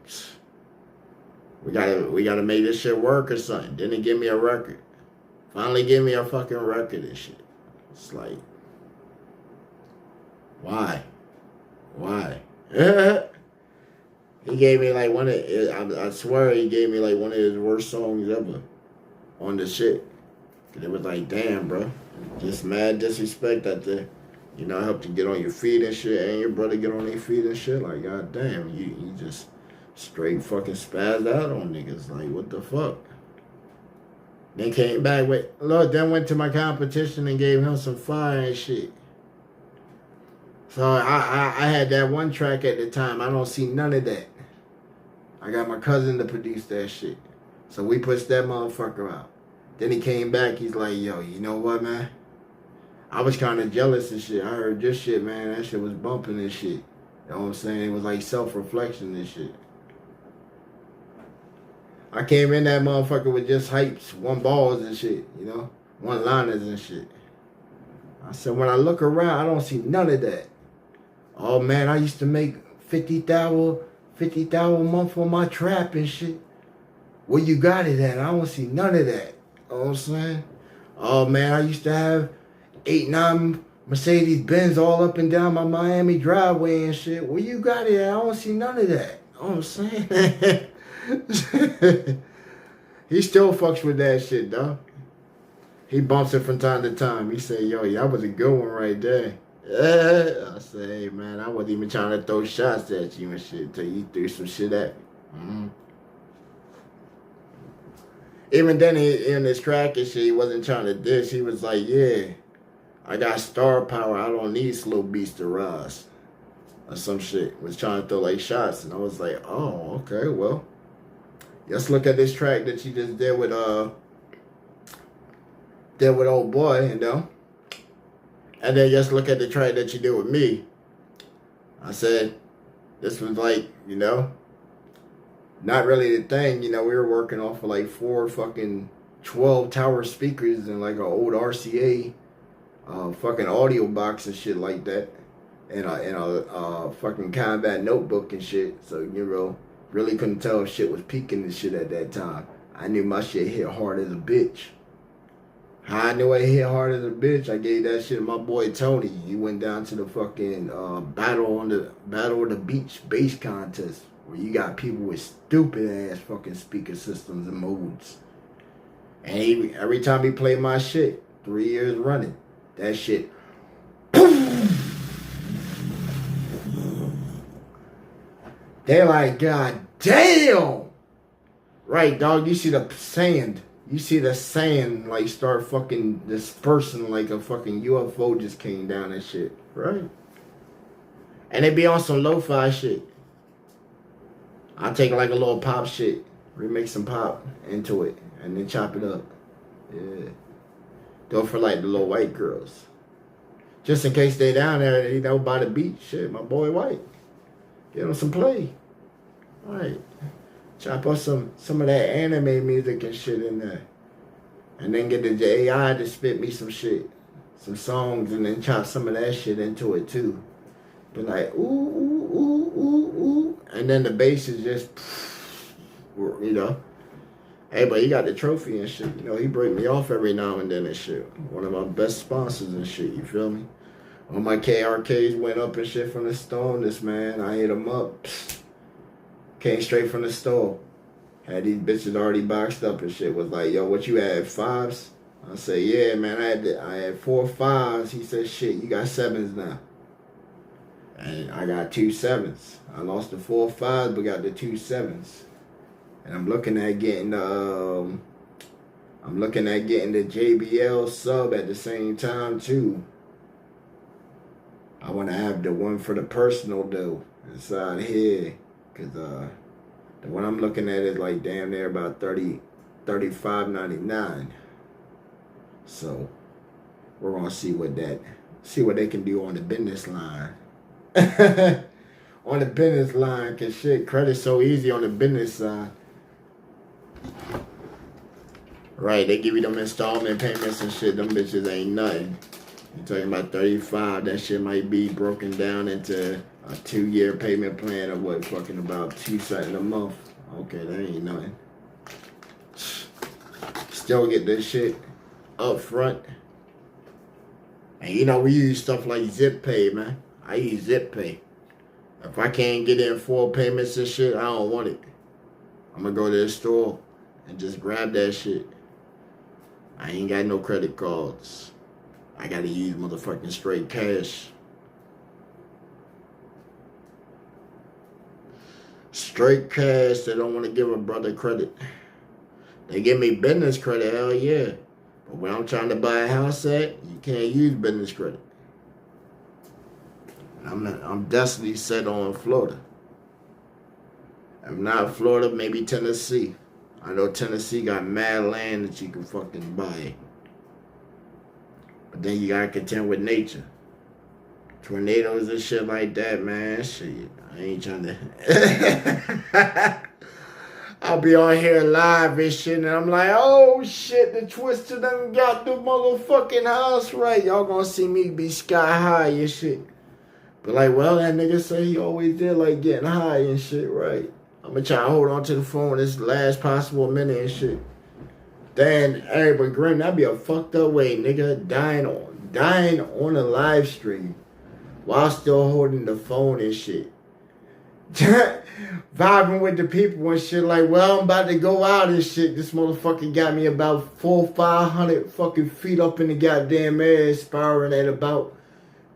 we gotta make this shit work or something. Then they give me a record. Finally give me a fucking record and shit. It's like, why? He gave me like I swear he gave me like one of his worst songs ever on the shit. Cause it was like, damn, bro. Just mad disrespect out there. You know, I helped you get on your feet and shit, and your brother get on their feet and shit. Like, goddamn, you just straight fucking spazzed out on niggas. Like, what the fuck? Then came back with, look, then went to my competition and gave him some fire and shit. So I had that one track at the time. I don't see none of that. I got my cousin to produce that shit. So we pushed that motherfucker out. Then he came back. He's like, yo, you know what, man? I was kind of jealous and shit. I heard this shit, man. That shit was bumping and shit. You know what I'm saying? It was like self-reflection and shit. I came in that motherfucker with just hypes, one balls and shit, you know? One liners and shit. I said, when I look around, I don't see none of that. Oh, man, I used to make $50,000 a month on my trap and shit. Where you got it at? I don't see none of that. You know what I'm saying? Oh, man, I used to have 8-9 Mercedes-Benz all up and down my Miami driveway and shit. Where you got it at? I don't see none of that. You know what I'm saying? He still fucks with that shit, dog. He bumps it from time to time. He say, yo, that was a good one right there. I say, hey, man, I wasn't even trying to throw shots at you and shit until you threw some shit at me. Mm-hmm. Even then, in his track and shit, he wasn't trying to diss. He was like, yeah, I got star power. I don't need slow beats to rise. Or some shit. Was trying to throw like shots. And I was like, oh, okay, well. Let's look at this track that you just did with old boy, you know. And then just look at the track that you did with me. I said, this was like, you know, not really the thing. You know, we were working off of like 4 fucking 12 tower speakers and like an old RCA fucking audio box and shit like that. And a fucking combat notebook and shit. So, you know, really couldn't tell if shit was peaking and shit at that time. I knew my shit hit hard as a bitch. How I knew I hit hard as a bitch, I gave that shit to my boy Tony. He went down to the fucking Battle of the Beach bass contest, where you got people with stupid ass fucking speaker systems and modes. And every time he played my shit, 3 years running, that shit, They're like, God damn. Right, dog, you see the sand. You see the sand, like, start fucking dispersing like a fucking UFO just came down and shit. Right? And they be on some lo-fi shit. I'll take like a little pop shit, remix some pop into it, and then chop it up. Yeah. Do it for like the little white girls. Just in case they down there, you know, by the beach. Shit, my boy White. Give them some play. Alright. Chop up some of that anime music and shit in there. And then get the AI to spit me some shit. Some songs, and then chop some of that shit into it too. Be like, ooh, ooh, ooh, ooh, ooh. And then the bass is just, you know. Hey, but he got the trophy and shit. You know, he break me off every now and then and shit. One of my best sponsors and shit, you feel me? When my KRKs went up and shit from the store, this man, I hit him up. Came straight from the store. Had these bitches already boxed up and shit. Was like, yo, what you had, 5s? I said, yeah, man, I had 4 5s. He said, shit, you got 7s now. And I got 2 7s. I lost the 4 5s, but got the 2 7s. And I'm looking at getting the JBL sub at the same time too. I want to have the one for the personal though inside here, cause the one I'm looking at is like damn near about $35.99. So we're gonna see what they can do on the business line. On the business line, cause shit, credit's so easy on the business side. Right, they give you them installment payments and shit. Them bitches ain't nothing. You talking about 35? That shit might be broken down into a 2-year payment plan of what, fucking about $2 a month. Okay, that ain't nothing. Still get this shit up front. And you know we use stuff like Zip Pay, man. I use Zip Pay. If I can't get in 4 payments and shit, I don't want it. I'm gonna go to the store and just grab that shit. I ain't got no credit cards. I gotta use motherfucking straight cash. Straight cash, they don't want to give a brother credit. They give me business credit, hell yeah. But when I'm trying to buy a house at, you can't use business credit. I'm definitely set on Florida. If not Florida, maybe Tennessee. I know Tennessee got mad land that you can fucking buy. But then you gotta contend with nature. Tornadoes and shit like that, man. Shit, I ain't trying to. I'll be on here live and shit, and I'm like, oh shit, the Twister done got the motherfucking house right. Y'all gonna see me be sky high and shit. But like, well, that nigga say he always did like getting high and shit, right? I'm gonna try to hold on to the phone this last possible minute and shit. Then, hey, but Grim, that'd be a fucked up way, nigga, dying on a live stream while still holding the phone and shit. Vibing with the people and shit like, well, I'm about to go out and shit. This motherfucker got me about 400-500 fucking feet up in the goddamn air, spiraling at about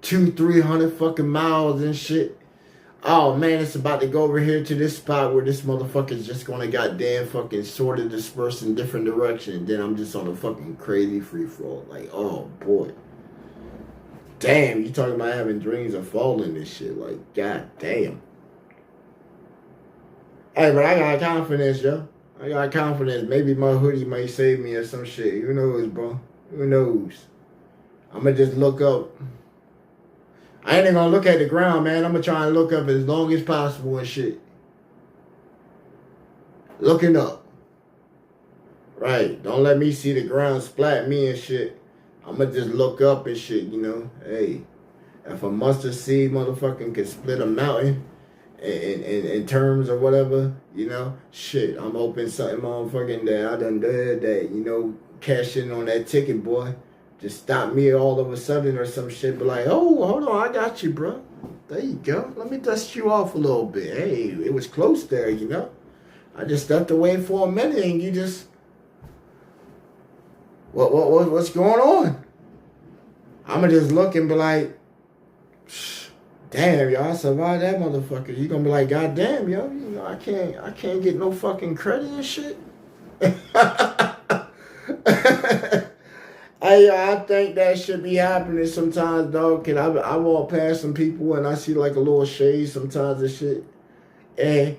200-300 fucking miles and shit. Oh man, it's about to go over here to this spot where this motherfucker's just gonna goddamn fucking sort of disperse in different directions. Then I'm just on a fucking crazy free fall. Like, oh boy. Damn, you talking about having dreams of falling and shit. Like, god damn. Hey, but I got confidence, yo. I got confidence. Maybe my hoodie might save me or some shit. Who knows, bro? Who knows? I'ma just look up. I ain't even gonna look at the ground, man. I'm gonna try and look up as long as possible and shit. Looking up. Right. Don't let me see the ground splat me and shit. I'm gonna just look up and shit, you know. Hey, if a mustard seed motherfucking can split a mountain in terms or whatever, you know, shit, I'm hoping something motherfucking that I done did that, you know, cash in on that ticket, boy. Just stop me all of a sudden or some shit, but like, oh, hold on, I got you, bro. There you go. Let me dust you off a little bit. Hey, it was close there, you know. I just stepped away for a minute and you just, what's going on? I'ma just look and be like, Damn, y'all, I survived that motherfucker. You gonna be like, God damn, yo, you know, I can't get no fucking credit and shit. I think that should be happening sometimes, dog. Cause I walk past some people and I see like a little shade sometimes and shit. And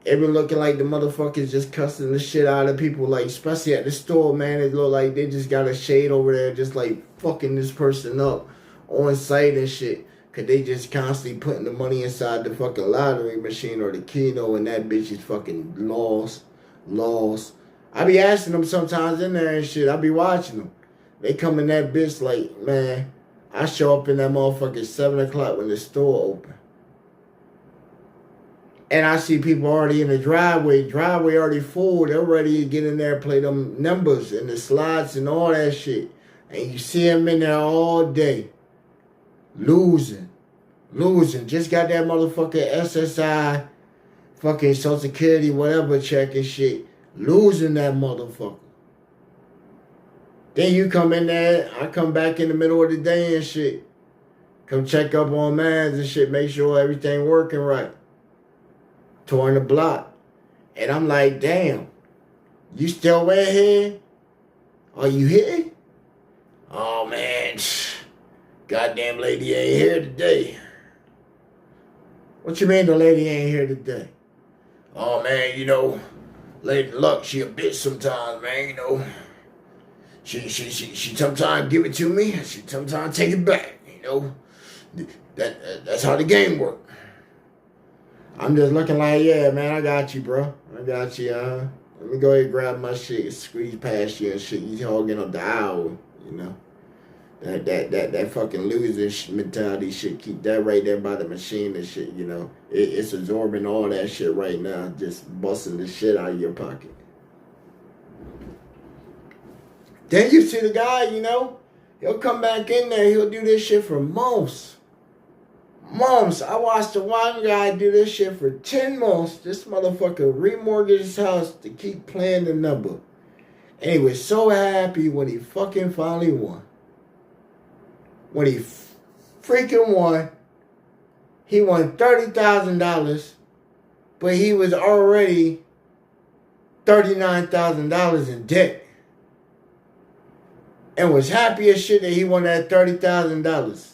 it been looking like the motherfuckers just cussing the shit out of people, like, especially at the store, man. It look like they just got a shade over there just like fucking this person up on site and shit. Cause they just constantly putting the money inside the fucking lottery machine or the keno and that bitch is fucking lost. I be asking them sometimes in there and shit. I be watching them. They come in that bitch like, man, I show up in that motherfucker at 7 o'clock when the store open. And I see people already in the driveway. Driveway already full. They're ready to get in there and play them numbers and the slots and all that shit. And you see them in there all day. Losing. Just got that motherfucking SSI, fucking Social Security, whatever check and shit. Losing that motherfucker. Then you come in there, I come back in the middle of the day and shit. Come check up on mans and shit, make sure everything working right. Touring the block. And I'm like, damn, you still right here? Are you here? Oh man, goddamn lady ain't here today. What you mean the lady ain't here today? Oh man, you know, Lady Luck, she a bitch sometimes, man, you know. She sometimes give it to me, she sometimes take it back, you know. That's how the game work. I'm just looking like, yeah, man, I got you, bro. I got you, Let me go ahead and grab my shit, squeeze past you and shit. You hogging up the aisle, you know. That fucking loser mentality shit, keep that right there by the machine and shit, you know. It's absorbing all that shit right now, just busting the shit out of your pocket. Then you see the guy, you know, he'll come back in there, he'll do this shit for months. I watched the one guy do this shit for 10 months. This motherfucker remortgaged his house to keep playing the number. And he was so happy when he fucking finally won. When he freaking won, he won $30,000, but he was already $39,000 in debt. And was happy as shit that he won that $30,000.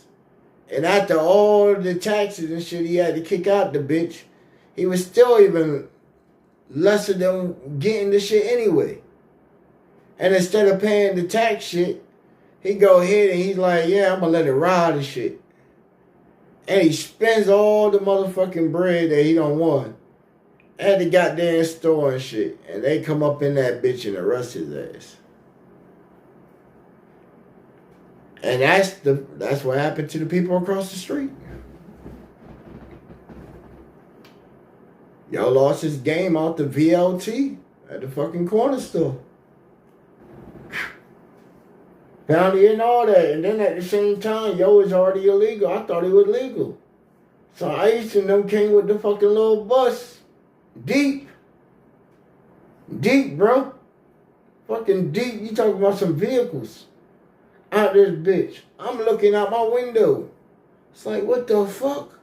And after all the taxes and shit he had to kick out the bitch, he was still even lesser than getting the shit anyway. And instead of paying the tax shit, he go ahead and he's like, yeah, I'm gonna let it ride and shit. And he spends all the motherfucking bread that he don't want at the goddamn store and shit. And they come up in that bitch and arrest his ass. And that's what happened to the people across the street. Y'all lost his game out the VLT at the fucking corner store. Found it and all that. And then at the same time, yo was already illegal. I thought it was legal. So Ice and them came with the fucking little bus. Deep, bro. Fucking deep. You talking about some vehicles. Out this bitch. I'm looking out my window. It's like, what the fuck?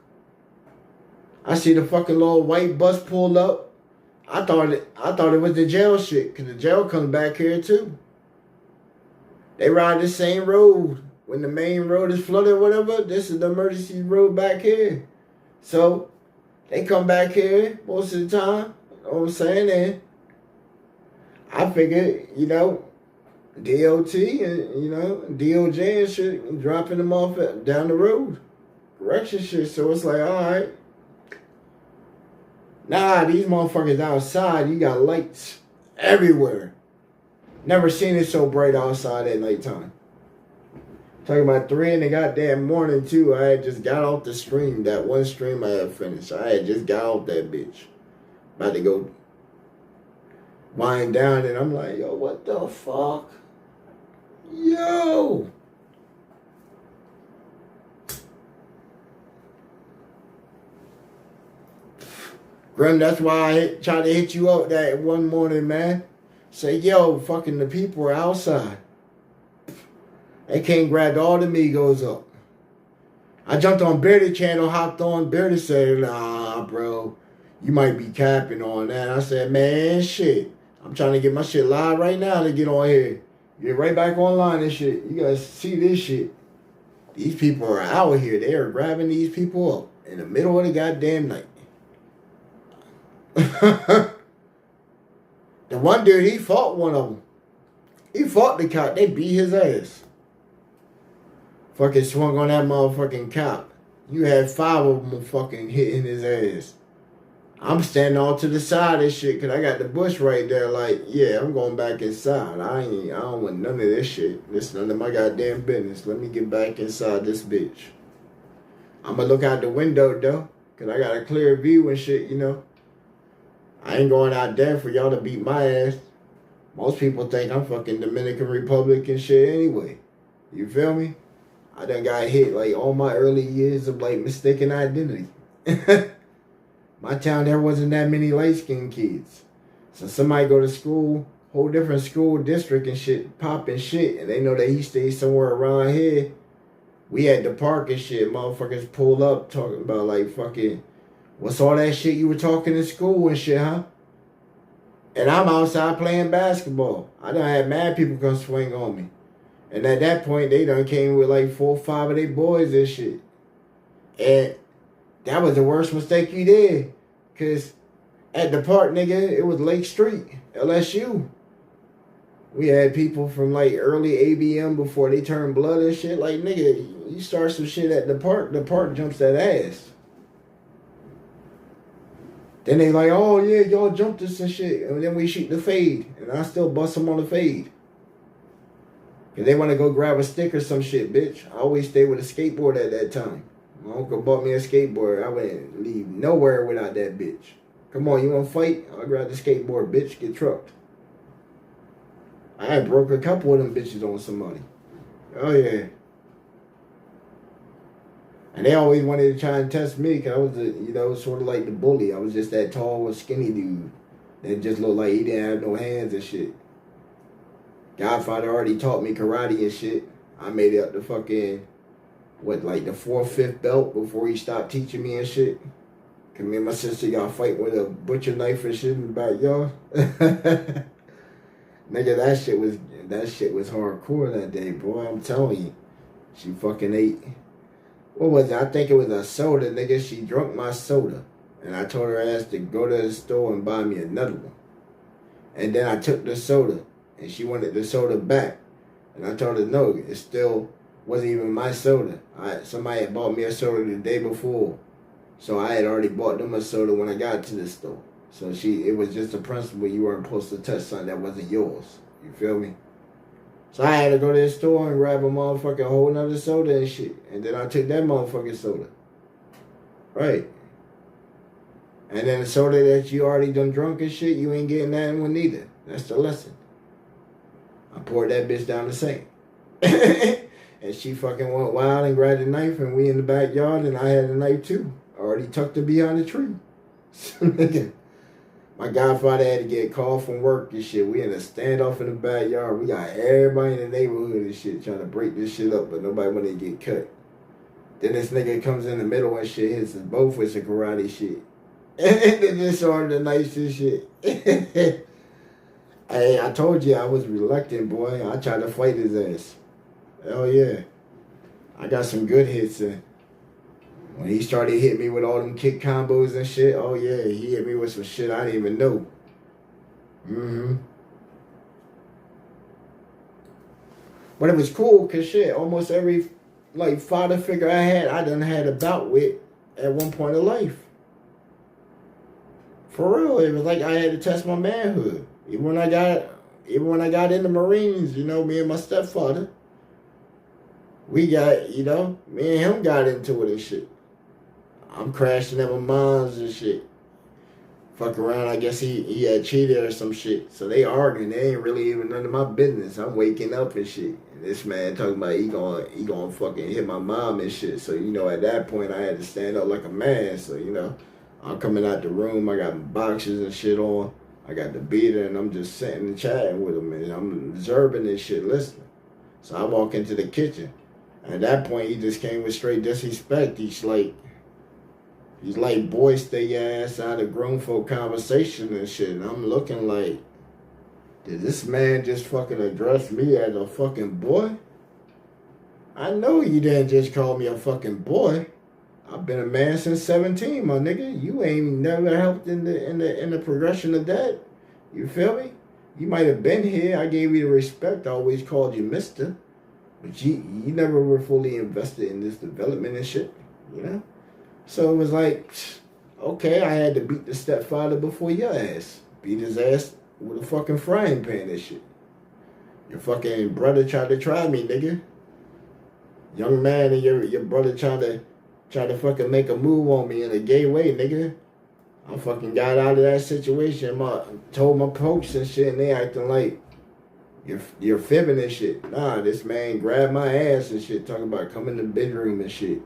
I see the fucking little white bus pull up. I thought it was the jail shit, cause the jail comes back here too. They ride the same road. When the main road is flooded or whatever, this is the emergency road back here. So they come back here most of the time. You know what I'm saying? And I figured, you know, DOT and, you know, DOJ and shit, dropping them off down the road. Correction shit. So it's like, all right. Nah, these motherfuckers outside, you got lights everywhere. Never seen it so bright outside at nighttime. Talking about 3 in the goddamn morning, too. I had just got off the stream. That one stream I had finished. I had just got off that bitch. About to go wind down, and I'm like, yo, what the fuck? Yo! Grim, that's why I tried to hit you up that one morning, man. Say, yo, fucking the people are outside. They came and grabbed all the Migos up. I jumped on Beardy channel, hopped on. Beardy said, nah, bro, you might be capping on that. I said, man, shit. I'm trying to get my shit live right now to get on here. Get right back online and shit. You guys see this shit. These people are out here. They are grabbing these people up in the middle of the goddamn night. The one dude, he fought one of them. He fought the cop. They beat his ass. Fucking swung on that motherfucking cop. You had 5 of them fucking hitting his ass. I'm standing all to the side of shit because I got the bush right there. Like, yeah, I'm going back inside. I don't want none of this shit. This none of my goddamn business. Let me get back inside this bitch. I'm going to look out the window, though, because I got a clear view and shit, you know. I ain't going out there for y'all to beat my ass. Most people think I'm fucking Dominican Republic and shit anyway. You feel me? I done got hit like all my early years of like mistaken identity. My town, there wasn't that many light-skinned kids. So somebody go to school, whole different school district and shit, popping shit, and they know that he stays somewhere around here. We at the park and shit, motherfuckers pull up talking about like fucking, what's all that shit you were talking in school and shit, huh? And I'm outside playing basketball. I done had mad people come swing on me. And at that point, they done came with like 4 or 5 of their boys and shit. And that was the worst mistake you did. Because at the park, nigga, it was Lake Street, LSU. We had people from like early ABM before they turned blood and shit. Like, nigga, you start some shit at the park jumps that ass. Then they like, oh yeah, y'all jumped us and shit. And then we shoot the fade. And I still bust them on the fade. Because they want to go grab a stick or some shit, bitch. I always stay with a skateboard at that time. My uncle bought me a skateboard. I wouldn't leave nowhere without that bitch. Come on, you want to fight? I'll grab the skateboard, bitch. Get trucked. I had broke a couple of them bitches on somebody. Oh, yeah. And they always wanted to try and test me because I was, sort of like the bully. I was just that tall, skinny dude that just looked like he didn't have no hands and shit. Godfather already taught me karate and shit. I made it up to fucking, the 4th, 5th belt before he stopped teaching me and shit. Cause me and my sister got fight with a butcher knife and shit in the backyard. Nigga, that shit was hardcore that day, boy. I'm telling you. She fucking ate. What was it? I think it was a soda, nigga. She drunk my soda. And I told her ass to go to the store and buy me another one. And then I took the soda. And she wanted the soda back. And I told her, no, it still wasn't even my soda. Somebody had bought me a soda the day before. So I had already bought them a soda when I got to the store. So it was just a principle. You weren't supposed to touch something that wasn't yours. You feel me? So I had to go to the store and grab a motherfucking whole nother soda and shit. And then I took that motherfucking soda. Right. And then the soda that you already done drunk and shit, you ain't getting that one neither. That's the lesson. I poured that bitch down the sink. And she fucking went wild and grabbed a knife, and we in the backyard, and I had a knife too. Already tucked her behind the tree. So, nigga, my godfather had to get called from work and shit. We in a standoff in the backyard. We got everybody in the neighborhood and shit trying to break this shit up, but nobody wanted to get cut. Then this nigga comes in the middle and shit, hits us both with some karate shit. And then just started the nicest shit. Hey, I told you I was reluctant, boy. I tried to fight his ass. Hell yeah. I got some good hits in. When he started hitting me with all them kick combos and shit, oh yeah, he hit me with some shit I didn't even know. But it was cool, cause shit, almost every father figure I done had a bout with at one point in life. For real, it was like I had to test my manhood. Even when I got in the Marines, me and my stepfather, we got, me and him got into it and shit. I'm crashing at my mom's and shit. Fuck around, I guess he had cheated or some shit. So they arguing, they ain't really even none of my business. I'm waking up and shit. And this man talking about he gonna fucking hit my mom and shit. So, at that point I had to stand up like a man. So, I'm coming out the room, I got my boxers and shit on. I got the beater and I'm just sitting and chatting with him and I'm observing this shit, listening. So I walk into the kitchen At that point, he just came with straight disrespect. He's like, boy, stay your ass out of grown folk conversation and shit. And I'm looking like, did this man just fucking address me as a fucking boy? I know you didn't just call me a fucking boy. I've been a man since 17, my nigga. You ain't never helped in the progression of that. You feel me? You might have been here. I gave you the respect. I always called you mister. But you never were fully invested in this development and shit, you know? So it was like, okay, I had to beat the stepfather before your ass. Beat his ass with a fucking frying pan and shit. Your fucking brother tried to try me, nigga. Young man and your brother tried to fucking make a move on me in a gay way, nigga. I fucking got out of that situation. Told my folks and shit, and they acting like you're fibbing and shit. Nah, this man grabbed my ass and shit, talking about coming to the bedroom and shit.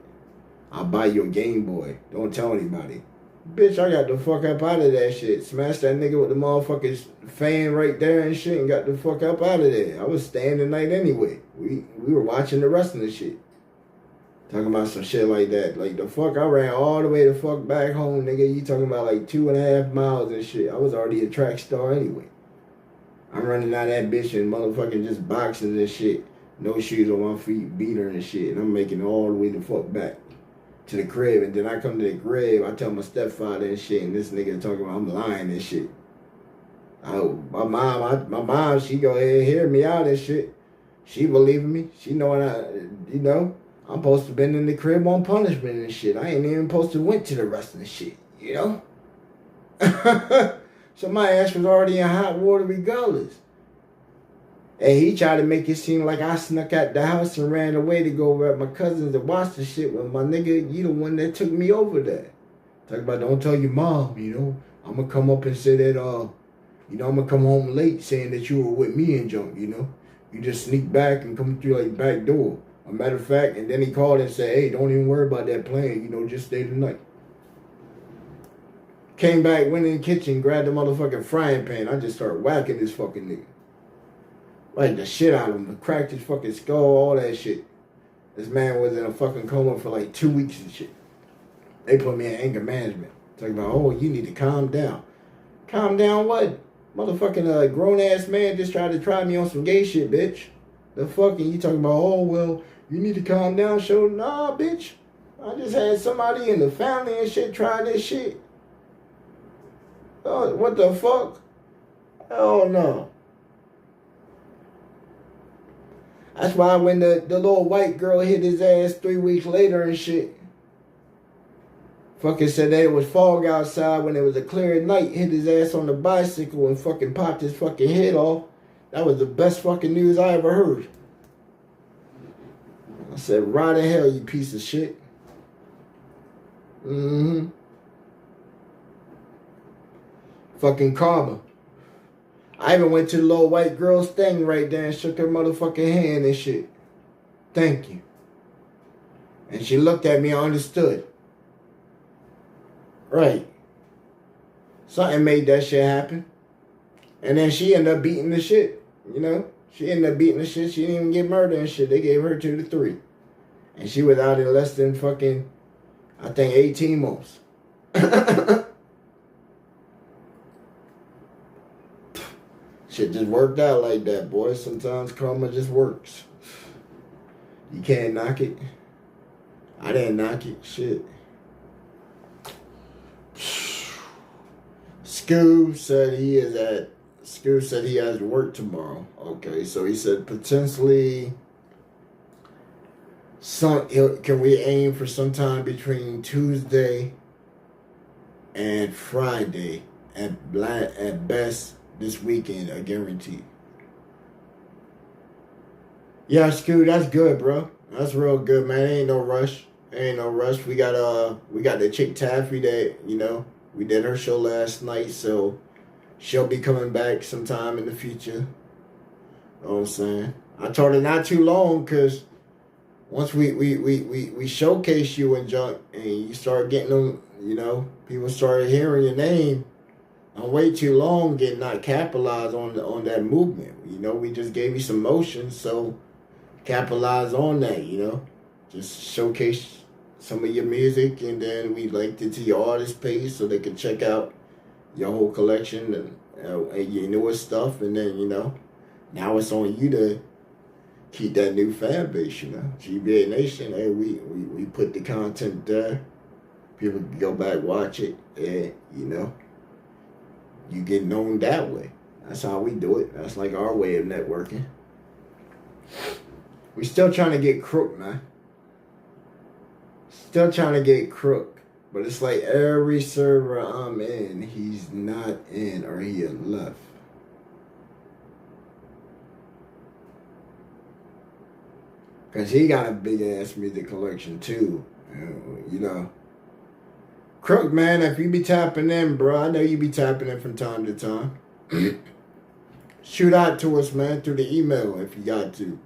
I'll buy you a Game Boy. Don't tell anybody. Bitch, I got the fuck up out of that shit. Smashed that nigga with the motherfucking fan right there and shit and got the fuck up out of there. I was staying the night anyway. We were watching the rest of the shit. Talking about some shit like that. Like, the fuck, I ran all the way the fuck back home, nigga. You talking about like 2.5 miles and shit. I was already a track star anyway. I'm running out of that bitch and motherfucking just boxing and shit. No shoes on my feet, beat her and shit. And I'm making it all the way the fuck back to the crib. And then I come to the crib, I tell my stepfather and shit. And this nigga talking about I'm lying and shit. My mom, she go ahead and hear me out and shit. She believing me. She knowing I'm supposed to have been in the crib on punishment and shit. I ain't even supposed to went to the rest of the shit, you know? So my ass was already in hot water regardless. And he tried to make it seem like I snuck out the house and ran away to go over at my cousin's to watch the shit. Well, my nigga, you the one that took me over there. Talk about don't tell your mom, you know. I'm going to come up and say that, I'm going to come home late saying that you were with me and junk, you know. You just sneak back and come through like back door. A matter of fact, and then he called and said, hey, don't even worry about that plan, you know, just stay the night. Came back, went in the kitchen, grabbed the motherfucking frying pan. I just started whacking this fucking nigga. Like the shit out of him. Cracked his fucking skull, all that shit. This man was in a fucking coma for like 2 weeks and shit. They put me in anger management. Talking about, oh, you need to calm down. Calm down what? Motherfucking grown-ass man just tried to try me on some gay shit, bitch. The fucking, you talking about, oh, well, you need to calm down, show. Nah, bitch. I just had somebody in the family and shit try this shit. Oh, what the fuck? Oh, no. That's why when the little white girl hit his ass 3 weeks later and shit, fucking said that it was fog outside when it was a clear night, hit his ass on the bicycle and fucking popped his fucking head off. That was the best fucking news I ever heard. I said, right in hell, you piece of shit. Mm-hmm. Fucking karma. I even went to the little white girl's thing right there and shook her motherfucking hand and shit. Thank you. And she looked at me and understood. Right. Something made that shit happen. And then she ended up beating the shit. You know? She ended up beating the shit. She didn't even get murdered and shit. They gave her 2 to 3. And she was out in less than fucking, I think, 18 months. Shit just worked out like that, boy. Sometimes karma just works. You can't knock it. I didn't knock it. Shit. Scoob said he has to work tomorrow. Okay, so he said potentially can we aim for sometime between Tuesday and Friday at best this weekend, I guarantee. Yeah, Scoob, that's good, bro. That's real good, man. Ain't no rush. We got the chick Taffy that, you know, we did her show last night, so she'll be coming back sometime in the future. You know what I'm saying? I told her not too long, because once we showcase you and junk and you start getting them, you know, people started hearing your name, don't wait too long and not capitalize on that movement. You know, we just gave you some motion, so capitalize on that, you know. Just showcase some of your music, and then we linked it to your artist page so they can check out your whole collection and your newest stuff. And then, you know, now it's on you to keep that new fan base, you know. Gba Nation, hey, we put the content there. People can go back, watch it, and, you know, you get known that way. That's how we do it. That's like our way of networking. We still trying to get Crook, man. Still trying to get Crook. But it's like every server I'm in, he's not in or he had left. Because he got a big ass music collection too. You know. Crook, man, if you be tapping in, bro, I know you be tapping in from time to time. Shoot out to us, man, through the email if you got to.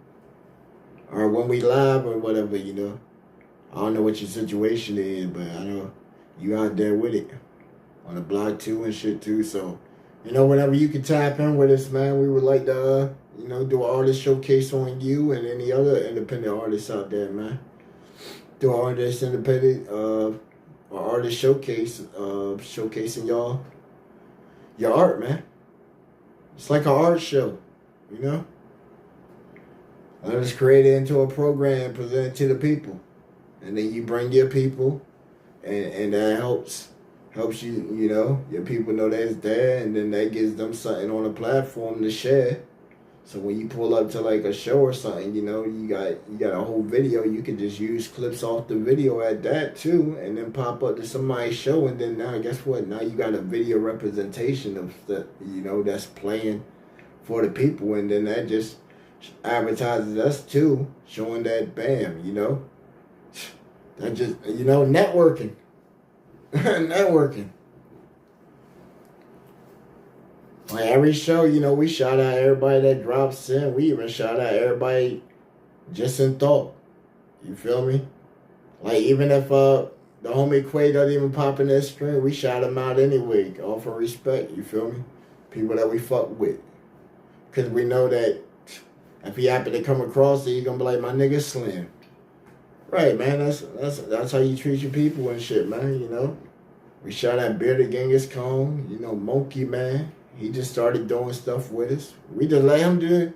Or when we live or whatever, you know. I don't know what your situation is, but I know you out there with it. On the block too and shit too. So, you know, whenever you can tap in with us, man, we would like to, you know, do an artist showcase on you and any other independent artists out there, man. Do an artist independent, artist showcase, showcasing your art, man. It's like an art show, you know? Let us create it into a program and present it to the people. And then you bring your people, and that helps you, you know, your people know that's there, and then that gives them something on a platform to share. So when you pull up to like a show or something, you know, you got a whole video, you can just use clips off the video at that too, and then pop up to somebody's show, and then now guess what? Now you got a video representation of the, you know, that's playing for the people, and then that just advertises us too, showing that bam, you know. That just, you know, networking. Networking. Like every show, you know, we shout out everybody that drops in. We even shout out everybody just in thought. You feel me? Like even if the homie Quay doesn't even pop in that screen, we shout him out anyway. All for respect, you feel me? People that we fuck with. Because we know that if he happen to come across it, he's going to be like, my nigga Slim. Right, man. That's how you treat your people and shit, man, you know. We shout out Bearded Genghis Khan, you know, Monkey, man. He just started doing stuff with us. We just let him do it.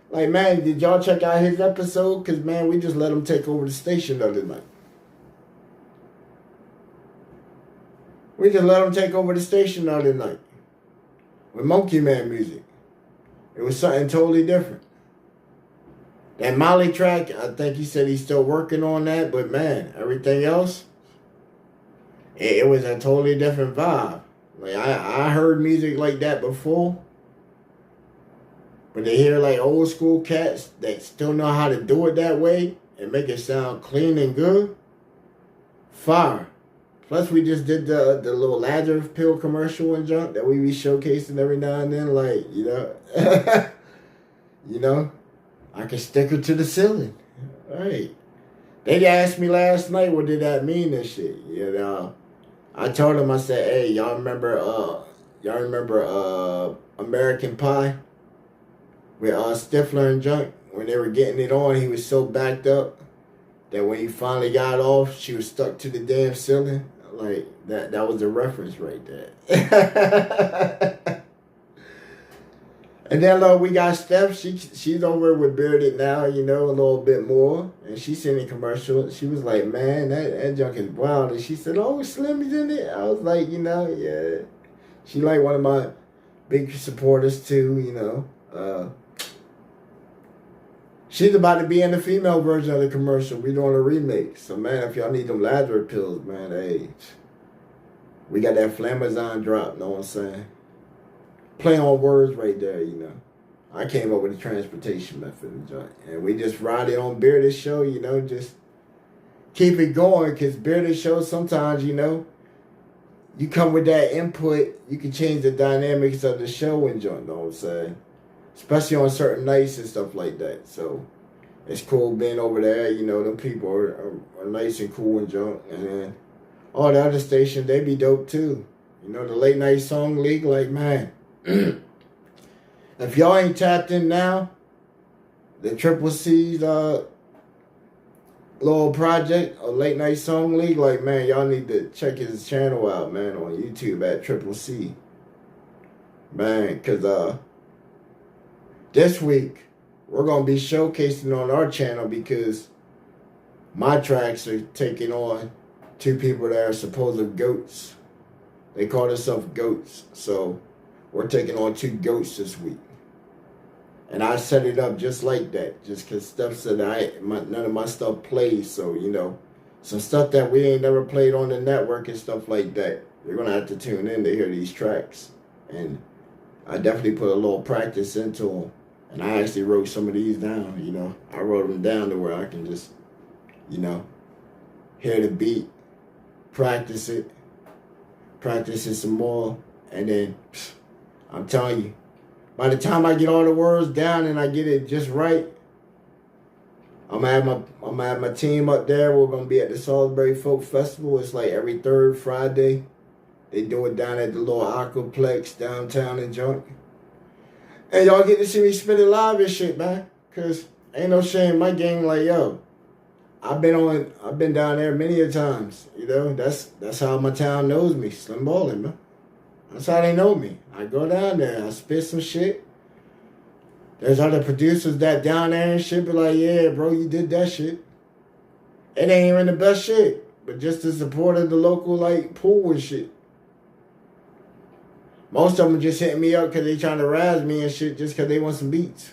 Like, man, did y'all check out his episode? Because, man, we just let him take over the station the other night. We just let him take over the station the other night. With Monkey Man music. It was something totally different. That Molly track, I think he said he's still working on that. But, man, everything else, it was a totally different vibe. Like, I heard music like that before. But to hear, like, old school cats that still know how to do it that way and make it sound clean and good, fire. Plus, we just did the little ladder pill commercial and junk that we be showcasing every now and then. Like, you know, you know, I can stick her to the ceiling. Right. They asked me last night, what did that mean and shit, you know. I told them, I said, hey, y'all remember American Pie with Stifler and junk? When they were getting it on, he was so backed up that when he finally got off, she was stuck to the damn ceiling. Like, that was the reference right there. And then, look, we got Steph. She's over with Bearded now, you know, a little bit more. And she seen the commercial. She was like, man, that junk is wild. And she said, oh, Slimmy's in it. I was like, you know, yeah. She like one of my big supporters, too, you know. She's about to be in the female version of the commercial. We doing a remake. So, man, if y'all need them ladder pills, man, hey. We got that Flamazon drop, know what I'm saying? Play on words right there, you know. I came up with a transportation method and joint. And we just ride it on Bearded Show, you know, just keep it going. Because Bearded Show, sometimes, you know, you come with that input, you can change the dynamics of the show and joint, know what I'm saying? Especially on certain nights and stuff like that. So, it's cool being over there, you know, them people are nice and cool and joint. And then all the other stations, they be dope too. You know, the Late Night Song League, like, man. If y'all ain't tapped in now, the Triple C's little project, a late night song league. Like, man, y'all need to check his channel out, man, on YouTube at Triple C. Man, cause this week we're gonna be showcasing on our channel because my tracks are taking on two people that are supposed goats. They call themselves goats, so we're taking on two goats this week. And I set it up just like that, just because stuff that none of my stuff plays. So, you know, some stuff that we ain't never played on the network and stuff like that. You're going to have to tune in to hear these tracks. And I definitely put a little practice into them. And I actually wrote some of these down, you know. I wrote them down to where I can just, you know, hear the beat, practice it some more. And then, I'm telling you, by the time I get all the words down and I get it just right, I'm gonna have my team up there. We're gonna be at the Salisbury Folk Festival. It's like every third Friday. They do it down at the little Aquaplex downtown in Junk. And y'all get to see me spit it live and shit, man. Cause ain't no shame in my game. Like, yo, I've been down there many a times. You know, that's how my town knows me. Slim Ballin', man. That's how they know me. I go down there, I spit some shit. There's other producers that down there and shit be like, yeah, bro, you did that shit. It ain't even the best shit, but just to support the local, like, pool and shit. Most of them just hitting me up because they trying to razz me and shit just because they want some beats.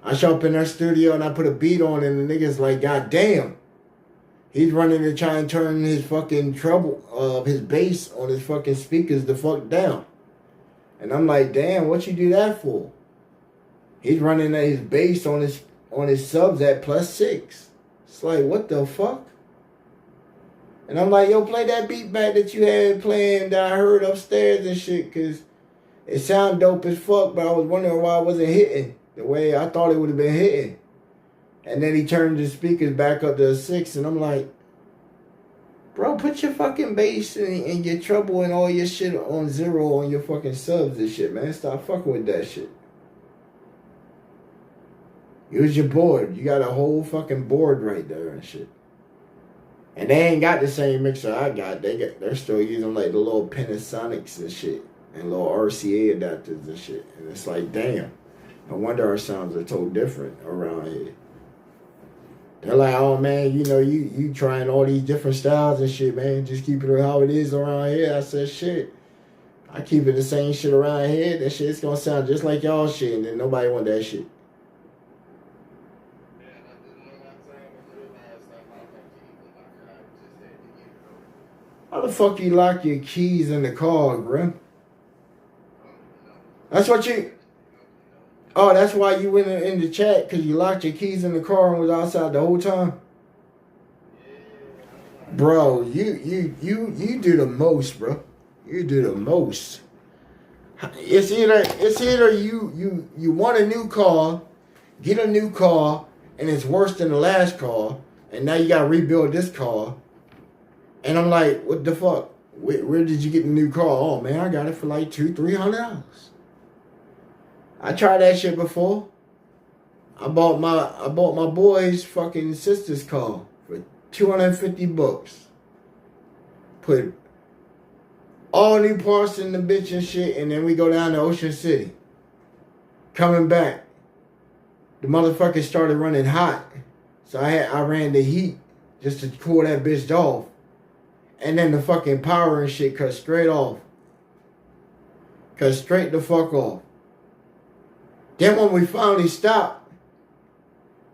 I show up in their studio and I put a beat on and the nigga's like, God damn. He's running to try and turn his fucking treble of his bass on his fucking speakers the fuck down. And I'm like, damn, what you do that for? He's running at his bass on his subs at +6. It's like, what the fuck? And I'm like, yo, play that beat back that you had playing that I heard upstairs and shit, cause it sound dope as fuck, but I was wondering why it wasn't hitting the way I thought it would have been hitting. And then he turned his speakers back up to a 6, and I'm like, bro, put your fucking bass and your treble and all your shit on 0 on your fucking subs and shit, man. Stop fucking with that shit. Use your board. You got a whole fucking board right there and shit. And they ain't got the same mixer I got. They're still using like the little Panasonics and shit and little RCA adapters and shit. And it's like, damn, no wonder our sounds are so different around here. They're like, oh man, you know, you trying all these different styles and shit, man. Just keep it how it is around here. I said, shit. I keep it the same shit around here. That shit's gonna sound just like y'all shit, and then nobody want that shit. How the fuck you lock your keys in the car, Grim? That's what you... Oh, that's why you went in the chat, because you locked your keys in the car and was outside the whole time? Bro, you do the most, bro. You do the most. It's either you want a new car, get a new car, and it's worse than the last car, and now you gotta rebuild this car. And I'm like, what the fuck? Where did you get the new car? Oh man, I got it for like $200-300. I tried that shit before. I bought my boy's fucking sister's car for $250. Put all new parts in the bitch and shit, and then we go down to Ocean City. Coming back, the motherfucker started running hot, so I ran the heat just to cool that bitch off, and then the fucking power and shit cut straight off. Cut straight the fuck off. Then when we finally stopped,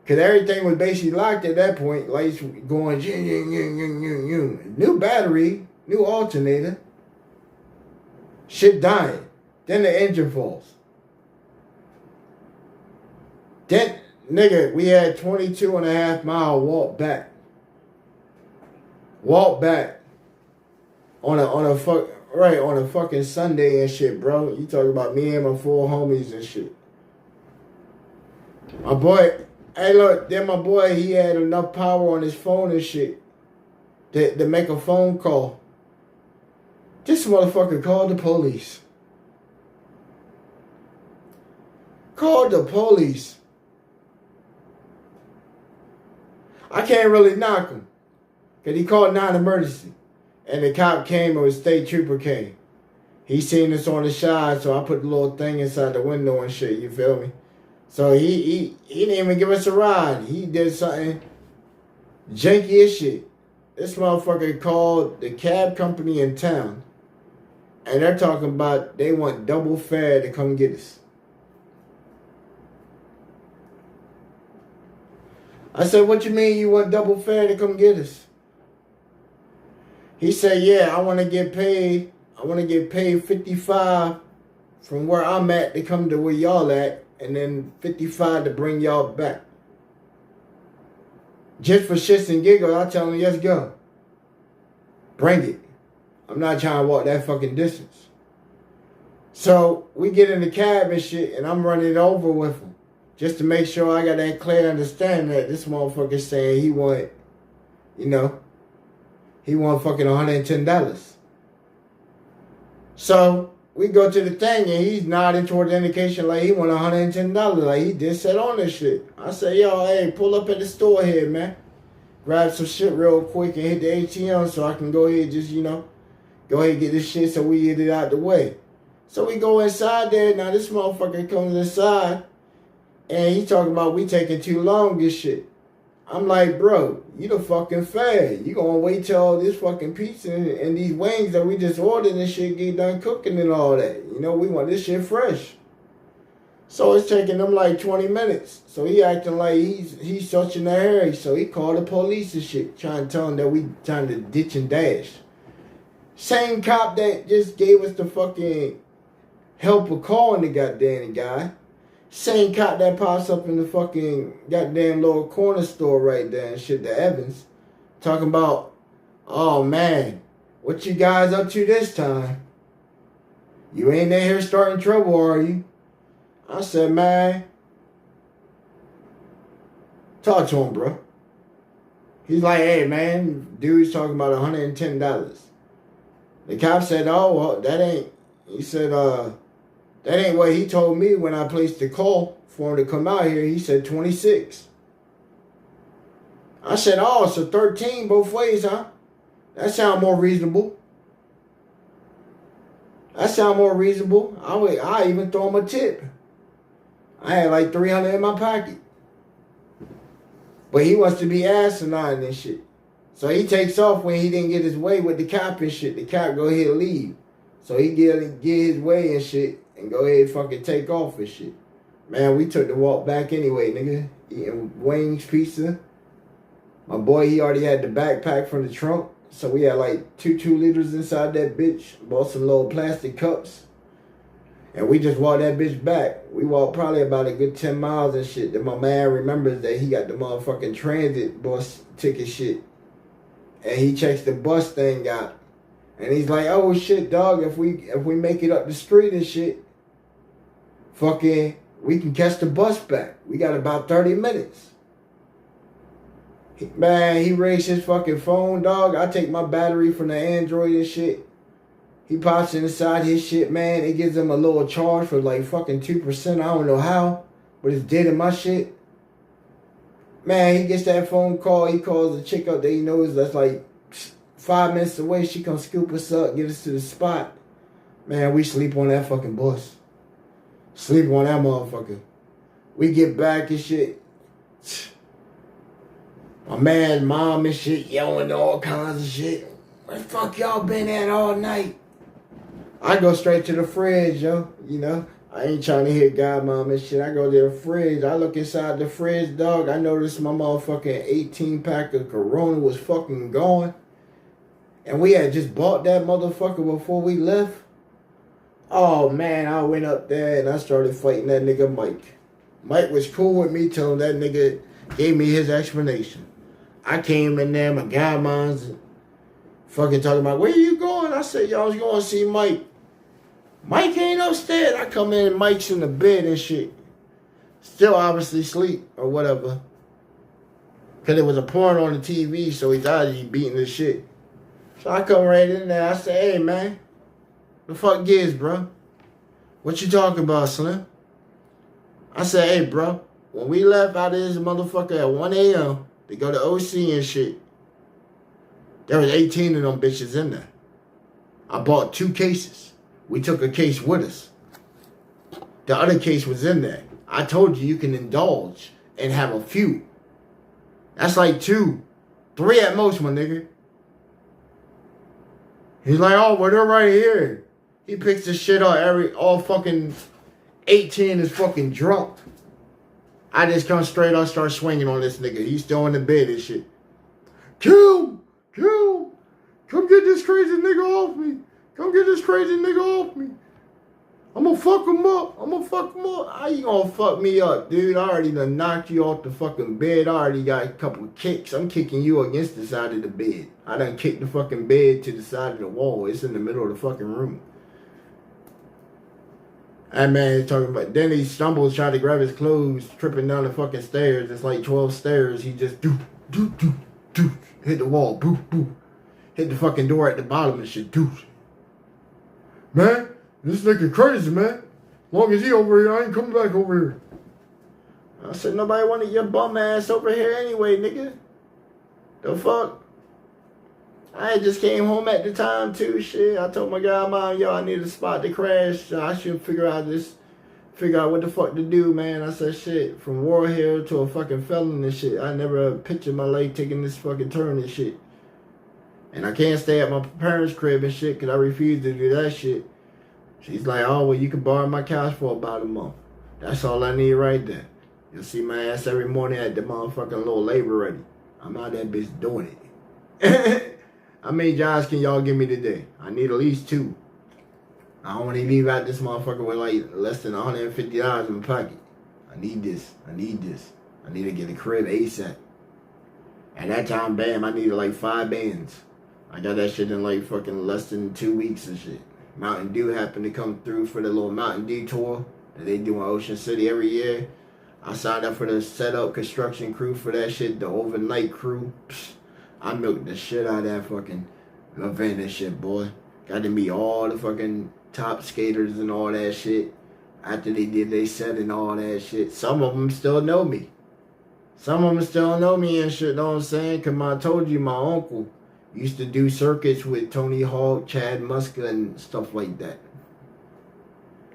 because everything was basically locked at that point, lights going, new battery, new alternator, shit dying. Then the engine falls. Then, nigga, we had 22.5-mile walk back. Walk back on a fucking Sunday and shit, bro. You talking about me and my 4 homies and shit. My boy, hey look, then my boy, he had enough power on his phone and shit to make a phone call. This motherfucker called the police. Called the police I can't really knock him. Because he called non-emergency. And the cop came, or the state trooper came. He seen us on the side, so I put the little thing inside the window and shit, you feel me? So he didn't even give us a ride. He did something janky as shit. This motherfucker called the cab company in town. And they're talking about they want double fare to come get us. I said, what you mean you want double fare to come get us? He said, yeah, I want to get paid 55 from where I'm at to come to where y'all at, and then 55 to bring y'all back. Just for shits and giggles, I tell him, yes, go. Bring it. I'm not trying to walk that fucking distance. So we get in the cab and shit, and I'm running over with him. Just to make sure I got that clear understanding that this motherfucker saying he want, he want fucking $110. So we go to the thing and he's nodding toward the indication like he want $110. Like he just said on this shit. I say, yo, hey, pull up at the store here, man. Grab some shit real quick and hit the ATM so I can go ahead and just, go ahead and get this shit so we get it out the way. So we go inside there. Now this motherfucker comes inside and he talking about we taking too long and shit. I'm like, bro, you the fucking fad. You gonna wait till all this fucking pizza and these wings that we just ordered and shit get done cooking and all that. We want this shit fresh. So it's taking them like 20 minutes. So he acting like he's such in a hurry. So he called the police and shit, trying to tell them that we trying to ditch and dash. Same cop that just gave us the fucking help of calling the goddamn guy. Same cop that pops up in the fucking goddamn little corner store right there and shit, the Evans, talking about, oh man, what you guys up to this time? You ain't in here starting trouble, are you? I said, man, talk to him, bro. He's like, hey man, dude's talking about $110. The cop said, oh, well, that ain't, he said, that ain't what he told me when I placed the call for him to come out here. He said 26. I said, oh, so 13 both ways, huh? That sound more reasonable. I even throw him a tip. I had like 300 in my pocket. But he wants to be asinine and shit. So he takes off when he didn't get his way with the cop and shit. The cop go ahead and leave. So he get his way and shit. And go ahead and fucking take off and shit. Man, we took the walk back anyway, nigga. Eating wings, pizza. My boy, he already had the backpack from the trunk. So we had like 2 liters inside that bitch. Bought some little plastic cups. And we just walked that bitch back. We walked probably about a good 10 miles and shit. Then my man remembers that he got the motherfucking transit bus ticket shit. And he checks the bus thing out. And he's like, oh shit, dog, if we make it up the street and shit, fucking, we can catch the bus back. We got about 30 minutes. Man, he raised his fucking phone, dog. I take my battery from the Android and shit. He pops it inside his shit, man. It gives him a little charge for like fucking 2%. I don't know how, but it's dead in my shit. Man, he gets that phone call. He calls the chick up that he knows that's like 5 minutes away. She come scoop us up, get us to the spot. Man, we sleep on that fucking bus. Sleep on that motherfucker. We get back and shit. My man's mom and shit yelling all kinds of shit. Where the fuck y'all been at all night? I go straight to the fridge, yo. I ain't trying to hear God mom and shit. I go to the fridge. I look inside the fridge, dog. I noticed my motherfucking 18-pack of Corona was fucking gone. And we had just bought that motherfucker before we left. Oh, man, I went up there and I started fighting that nigga Mike. Mike was cool with me till that nigga gave me his explanation. I came in there, my guy mine's fucking talking about, where you going? I said, yo, I was going to see Mike. Mike ain't upstairs. I come in and Mike's in the bed and shit. Still obviously asleep or whatever. Because there was a porn on the TV, so he thought he beating the shit. So I come right in there. I say, hey, man. The fuck gives, bro? What you talking about, Slim? I said, hey, bro. When we left out of this motherfucker at 1 a.m., They go to OC and shit. There was 18 of them bitches in there. I bought 2 cases. We took a case with us. The other case was in there. I told you can indulge and have a few. That's like 2, 3 at most, my nigga. He's like, oh, well, they're right here. He picks the shit up all fucking 18 is fucking drunk. I just come straight up, start swinging on this nigga. He's still in the bed and shit. Kill! Come get this crazy nigga off me. Come get this crazy nigga off me. I'm gonna fuck him up. How you gonna fuck me up, dude? I already done knocked you off the fucking bed. I already got a couple of kicks. I'm kicking you against the side of the bed. I done kicked the fucking bed to the side of the wall. It's in the middle of the fucking room. That man is talking about, then he stumbles, trying to grab his clothes, tripping down the fucking stairs. It's like 12 stairs. He just hit the wall, boop. Hit the fucking door at the bottom and shit, Man, this nigga crazy, man. As long as he over here, I ain't coming back over here. I said, nobody wanted your bum ass over here anyway, nigga. The fuck? I had just came home at the time too, shit. I told my guy, Mom, yo, I need a spot to crash. I should figure out what the fuck to do, man. I said, shit, from war here to a fucking felon and shit. I never pictured my life taking this fucking turn and shit. And I can't stay at my parents' crib and shit because I refuse to do that shit. She's like, oh, well, you can borrow my couch for about a month. That's all I need right there. You'll see my ass every morning at the motherfucking little labor ready. I'm out that bitch doing it. How many jobs can y'all give me today? I need at least 2. I don't want to leave out this motherfucker with like less than $150 in my pocket. I need this. I need to get a crib ASAP. At that time, bam, I needed like 5 bands. I got that shit in like fucking less than 2 weeks and shit. Mountain Dew happened to come through for the little Mountain Dew tour that they do in Ocean City every year. I signed up for the setup construction crew for that shit, the overnight crew. Psh, I milked the shit out of that fucking event and shit, boy. Got to meet all the fucking top skaters and all that shit. After they did their set and all that shit. Some of them still know me. And shit, know what I'm saying? Because I told you my uncle used to do circuits with Tony Hawk, Chad Muska, and stuff like that.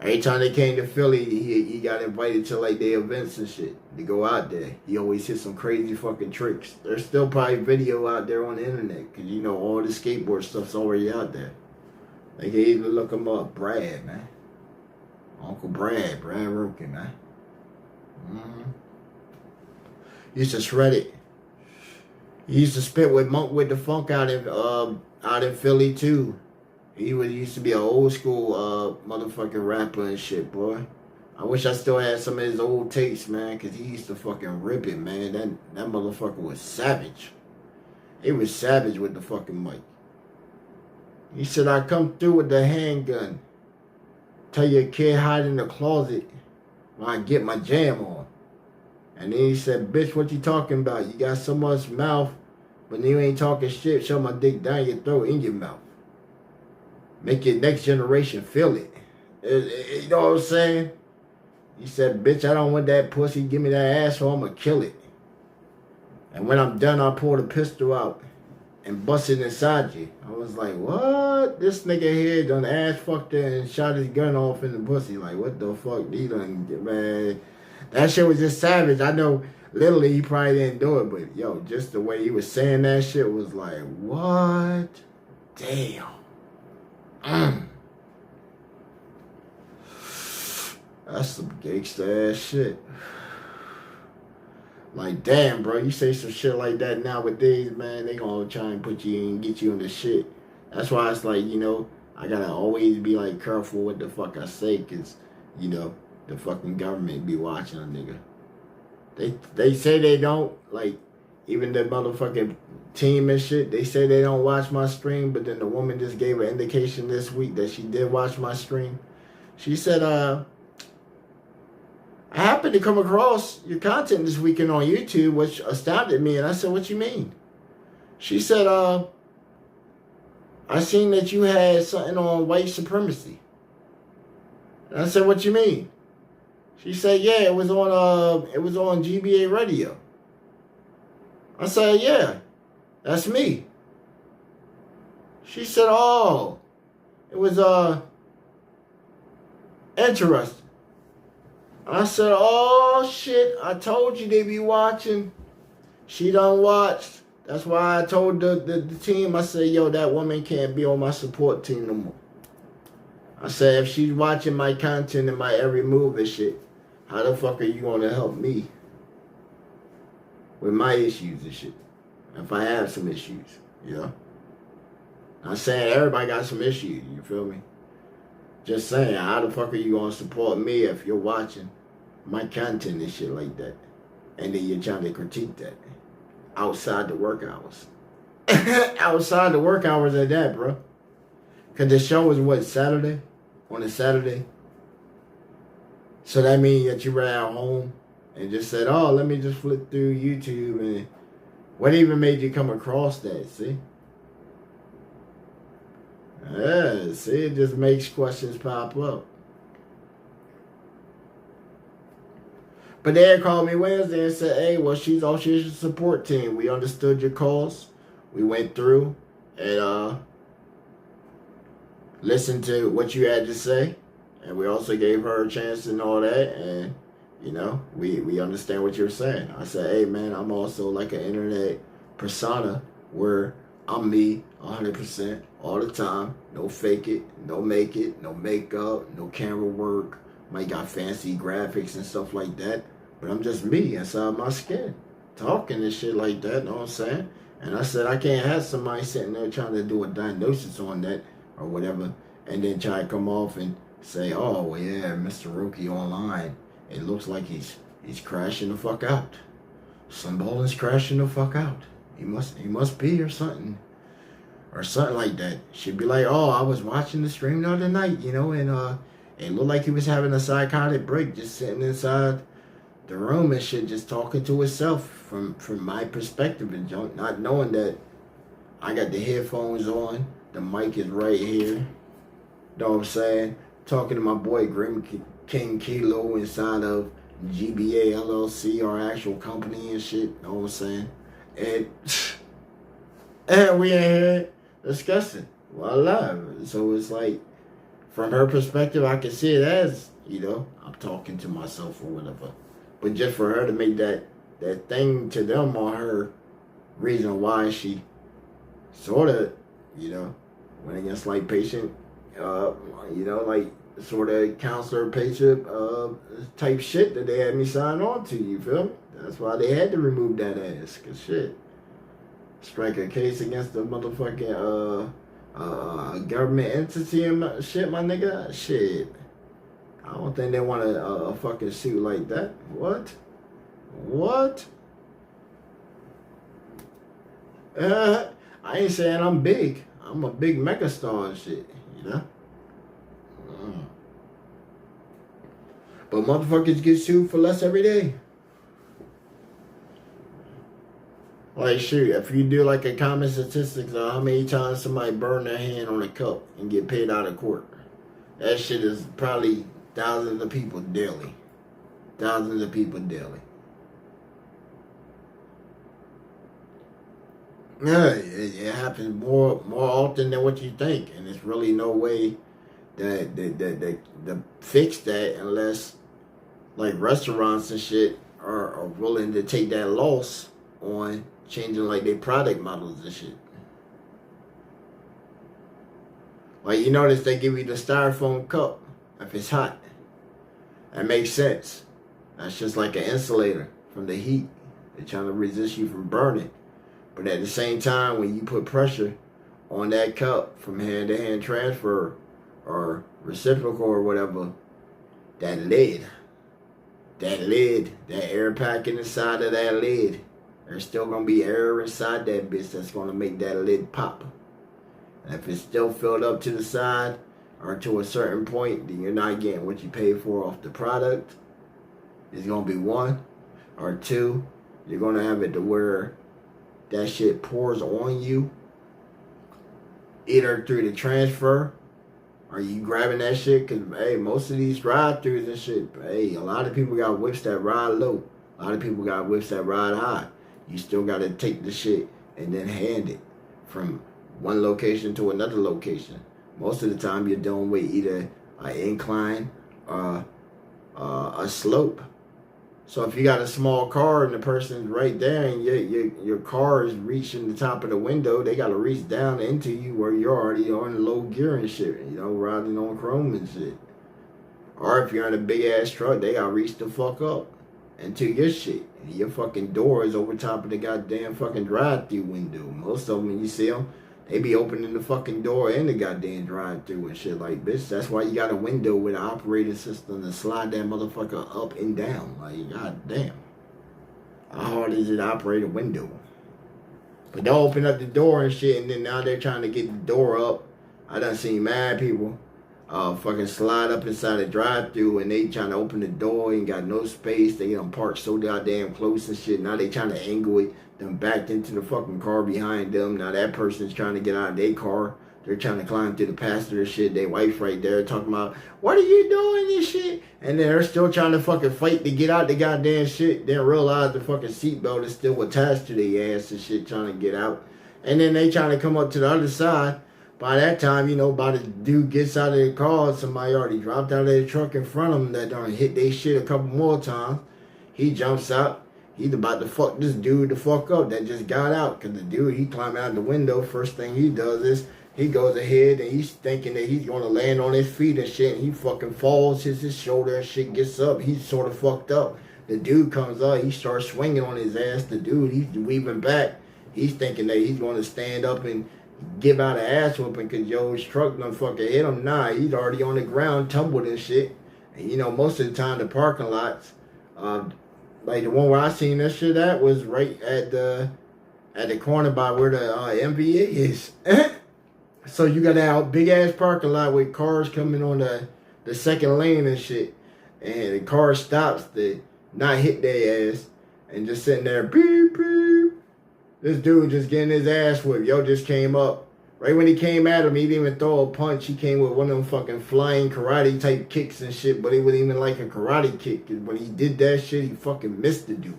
Every time they came to Philly, he got invited to like their events and shit to go out there. He always hit some crazy fucking tricks. There's still probably video out there on the internet because you know all the skateboard stuff's already out there. They can even look him up. Brad, man. Uncle Brad Roken, man. Used to shred it. He used to spit with Monk with the Funk out in Philly too. He used to be an old school motherfucking rapper and shit, boy. I wish I still had some of his old tapes, man, because he used to fucking rip it, man. That motherfucker was savage. He was savage with the fucking mic. He said, I come through with the handgun. Tell your kid hide in the closet when I get my jam on. And then he said, bitch, what you talking about? You got so much mouth, but you ain't talking shit. Shove my dick down your throat in your mouth. Make your next generation feel it. You know what I'm saying? He said, bitch, I don't want that pussy. Give me that ass or I'm going to kill it. And when I'm done, I'll pull the pistol out and bust it inside you. I was like, what? This nigga here done ass fucked her and shot his gun off in the pussy. Like, what the fuck? He done, man. That shit was just savage. I know, literally, he probably didn't do it. But, yo, just the way he was saying that shit was like, what? Damn. That's some gangsta ass shit. Like, damn, bro, you say some shit like that nowadays, man, they gonna try and put you in, get you in the shit. That's why it's like, you know, I gotta always be like careful what the fuck I say, cause, you know, the fucking government be watching a nigga. They say they don't, like, even the motherfucking team and shit, they say they don't watch my stream, but then the woman just gave an indication this week that she did watch my stream. She said, I happened to come across your content this weekend on YouTube, which astounded me, and I said, what you mean? She said, I seen that you had something on white supremacy. And I said, what you mean? She said, yeah, it was on Gba Radio. I said, yeah, that's me. She said, oh, it was interesting. I said, oh shit, I told you they be watching. She done watched. That's why I told the team, I said, yo, that woman can't be on my support team no more. I said, if she's watching my content and my every move and shit, how the fuck are you gonna help me with my issues and shit? If I have some issues, you know? I'm saying everybody got some issues, you feel me? Just saying, how the fuck are you gonna support me if you're watching my content and shit like that? And then you're trying to critique that outside the work hours. Outside the work hours at that, bro. Because the show was what, Saturday? On a Saturday? So that means that you were at home and just said, oh, let me just flip through YouTube. And what even made you come across that, see? Yeah, see, it just makes questions pop up. But they had called me Wednesday and said, hey, well, she's on your support team. We understood your calls. We went through and listened to what you had to say. And we also gave her a chance and all that. And, you know, we understand what you're saying. I said, hey, man, I'm also like an internet persona where I'm me 100% all the time. No fake it, no make it, no makeup, no camera work. Might got fancy graphics and stuff like that. But I'm just me inside my skin. Talking and shit like that, know what I'm saying? And I said, I can't have somebody sitting there trying to do a diagnosis on that or whatever. And then try to come off and say, oh, well, yeah, Mr. Rookie online. It looks like he's crashing the fuck out. Sunballing's crashing the fuck out. He must be or something. Or something like that. She'd be like, oh, I was watching the stream the other night, you know, and it looked like he was having a psychotic break, just sitting inside the room and shit, just talking to himself from my perspective and not knowing that I got the headphones on, the mic is right here. Know what I'm saying? Talking to my boy Grim King Kilo inside of GBA LLC, our actual company and shit. Know what I'm saying? And we in here discussing. Voila. So it's like, from her perspective, I can see it as, you know, I'm talking to myself or whatever. But just for her to make that thing to them on her reason why she sort of, you know, went against like patient, you know, like sort of counselor patient type shit that they had me sign on to, you feel me? That's why they had to remove that ass, cause shit. Strike a case against the motherfucking government entity and shit, my nigga. Shit. I don't think they want a fucking suit like that. What? I ain't saying I'm big. I'm a big megastar and shit, you know? But motherfuckers get sued for less every day. Like, shoot, if you do like a common statistics of how many times somebody burn their hand on a cup and get paid out of court, that shit is probably thousands of people daily. Thousands of people daily. Yeah, it happens more often than what you think, and there's really no way that fix that unless like restaurants and shit are willing to take that loss on changing like their product models and shit. Like, you notice they give you the styrofoam cup if it's hot. That makes sense. That's just like an insulator from the heat. They're trying to resist you from burning. But at the same time, when you put pressure on that cup from hand-to-hand transfer or reciprocal or whatever, that lid, that air packet inside of that lid, there's still going to be air inside that bitch that's going to make that lid pop. And if it's still filled up to the side or to a certain point, then you're not getting what you paid for off the product. It's going to be one. Or two, you're going to have it to where that shit pours on you, either through the transfer, or you grabbing that shit, because, hey, most of these drive-thrus and shit, hey, a lot of people got whips that ride low. A lot of people got whips that ride high. You still got to take the shit and then hand it from one location to another location. Most of the time, you're dealing with either an incline or a slope. So if you got a small car and the person's right there and your car is reaching the top of the window, they got to reach down into you where you're already on low gear and shit, riding on chrome and shit. Or if you're in a big ass truck, they got to reach the fuck up into your shit. And your fucking door is over top of the goddamn fucking drive-through window. Most of them, when you see them, they be opening the fucking door in the goddamn drive-through and shit. Like, bitch, that's why you got a window with an operating system to slide that motherfucker up and down. Like, goddamn. How hard is it to operate a window? But they'll open up the door and shit, and then now they're trying to get the door up. I done seen mad people fucking slide up inside the drive-through, and they trying to open the door and got no space. They done parked so goddamn close and shit. Now they trying to angle it. Them backed into the fucking car behind them. Now that person's trying to get out of their car. They're trying to climb through the passenger shit. Their wife right there talking about, what are you doing this shit? And then they're still trying to fucking fight to get out the goddamn shit. Then realize the fucking seatbelt is still attached to their ass and shit, trying to get out. And then they trying to come up to the other side. By that time, by the dude gets out of the car, somebody already dropped out of their truck in front of him that done hit their shit a couple more times. He jumps out. He's about to fuck this dude the fuck up that just got out. Because the dude, he climbed out the window. First thing he does is he goes ahead and he's thinking that he's going to land on his feet and shit. And he fucking falls, hits his shoulder and shit, gets up. He's sort of fucked up. The dude comes up. He starts swinging on his ass. The dude, he's weaving back. He's thinking that he's going to stand up and give out an ass whooping because his truck done fucking hit him. Nah, he's already on the ground, tumbled and shit. And most of the time the parking lots, like the one where I seen this shit at was right at the corner by where the MBA is. So you got that big ass parking lot with cars coming on the second lane and shit. And the car stops to not hit their ass and just sitting there, beep, beep. This dude just getting his ass whipped. Just came up. Right when he came at him, he didn't even throw a punch. He came with one of them fucking flying karate type kicks and shit, but it wasn't even like a karate kick. When he did that shit, he fucking missed the dude.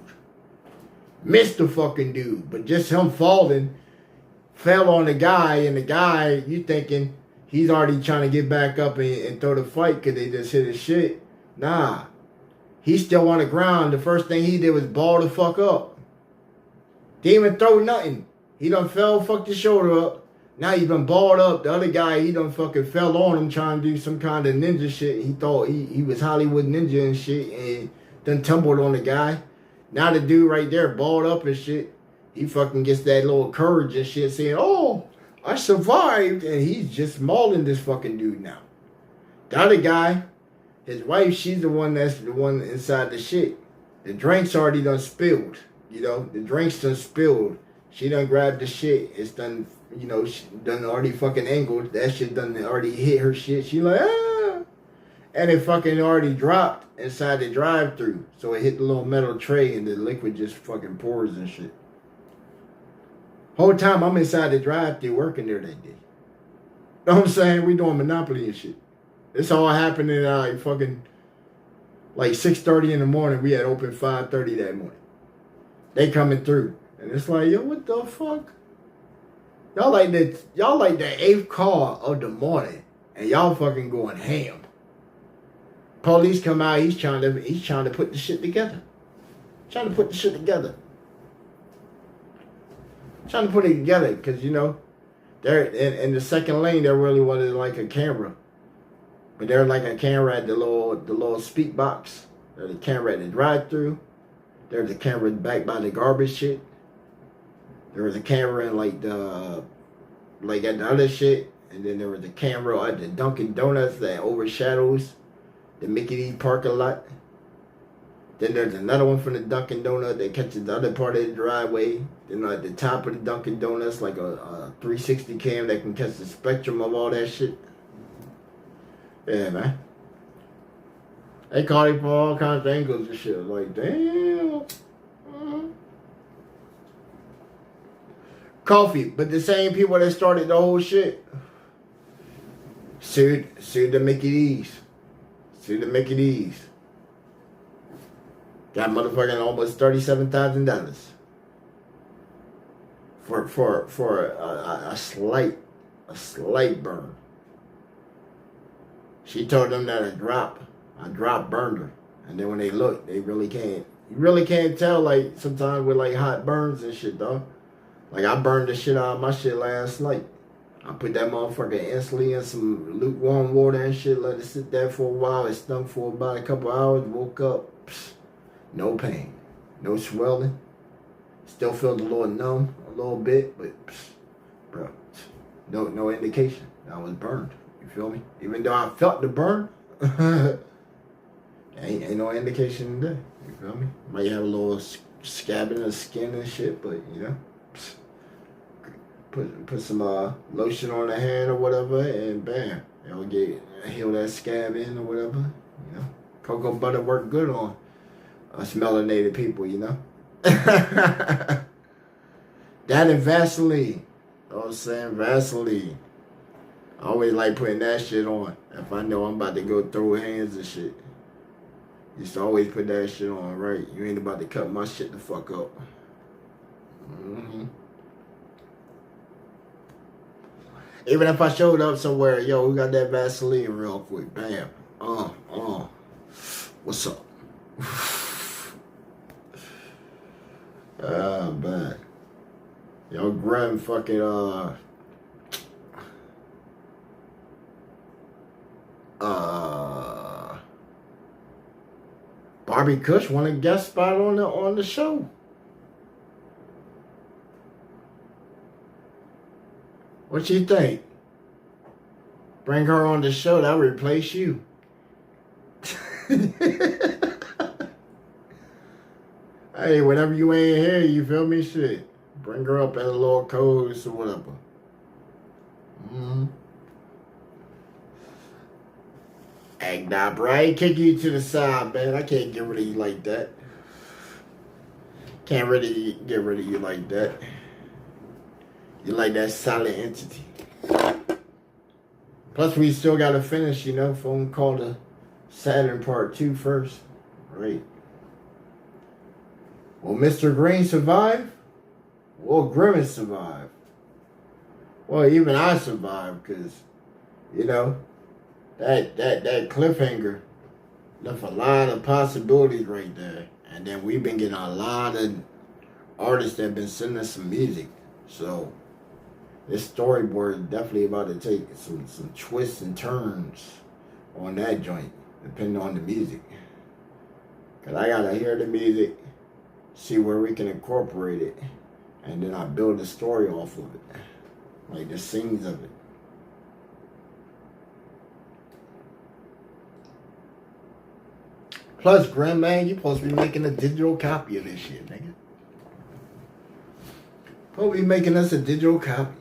Missed the fucking dude. But just him falling, fell on the guy, and the guy, you thinking he's already trying to get back up and throw the fight because they just hit his shit. Nah. He's still on the ground. The first thing he did was ball the fuck up. Didn't even throw nothing. He done fell, fucked his shoulder up. Now he's been balled up. The other guy, he done fucking fell on him trying to do some kind of ninja shit. He thought he was Hollywood ninja and shit and done tumbled on the guy. Now the dude right there balled up and shit. He fucking gets that little courage and shit saying, oh, I survived. And he's just mauling this fucking dude now. The other guy, his wife, she's the one that's the one inside the shit. The drinks already done spilled. The drinks done spilled. She done grabbed the shit. It's done, she done already fucking angled. That shit done already hit her shit. She like, ah. And it fucking already dropped inside the drive-thru. So it hit the little metal tray and the liquid just fucking pours and shit. Whole time I'm inside the drive-thru working there that day. Know what I'm saying? We doing Monopoly and shit. This all happened at fucking like 6:30 in the morning. We had open 5:30 that morning. They coming through. And it's like, yo, what the fuck? Y'all like the 8th car of the morning. And y'all fucking going ham. Police come out, he's trying to put the shit together. Trying to put the shit together. Trying to put it together, because they're in the second lane. There really wasn't like a camera, but there's like a camera at the little speak box. There's a camera at the drive-thru. There's a camera back by the garbage shit. There was a camera in at the other shit, and then there was a camera at the Dunkin' Donuts that overshadows the Mickey D's parking lot. Then there's another one from the Dunkin' Donut that catches the other part of the driveway. Then at the top of the Dunkin' Donuts, like a 360 cam that can catch the spectrum of all that shit. Yeah, man. They caught it from all kinds of angles and shit. Like, damn. Coffee, but the same people that started the whole shit sued the Mickey D's. Sued the Mickey D's. Got motherfucking almost $37,000. for a slight burn. She told them that a drop burned her. And then when they look, they really can't. You really can't tell, like, sometimes with, like, hot burns and shit, dog. Like, I burned the shit out of my shit last night. I put that motherfucker instantly in some lukewarm water and shit, let it sit there for a while. It stung for about a couple hours, woke up, no pain, no swelling. Still felt a little numb, a little bit, but, bro, no indication I was burned. You feel me? Even though I felt the burn, ain't no indication there. You feel me? Might have a little scab in the skin and shit, but, you know, put some lotion on the hand or whatever, and bam, it'll heal that scab in or whatever. You know, cocoa butter work good on us melanated people. You know, that and Vaseline. You know what I'm saying? Vaseline. I always like putting that shit on if I know I'm about to go throw hands and shit. Used to always put that shit on, right? You ain't about to cut my shit the fuck up. Mm-hmm. Even if I showed up somewhere, yo, we got that Vaseline real quick. Bam. What's up? Man. Yo, Grim fucking, Barbie Kush won a guest spot on the show. What you think? Bring her on the show, that'll replace you. Hey, whenever you ain't here, you feel me? Shit. Bring her up at a little coast or whatever. Hey, nah, bro, I ain't kick you to the side, man. I can't get rid of you like that. Can't really get rid of you like that. You're like that solid entity. Plus, we still got to finish, you know, phone call to Saturn Part 2 first. Right. Will Mr. Green survive? Will Grimace survive? Well, even I survived because, you know, that cliffhanger left a lot of possibilities right there. And then we've been getting a lot of artists that have been sending us some music. So this storyboard is definitely about to take some twists and turns on that joint, depending on the music. Because I got to hear the music, see where we can incorporate it, and then I build a story off of it. Like the scenes of it. Plus, Grim, man, you supposed to be making a digital copy of this shit, nigga. Supposed to be making us a digital copy.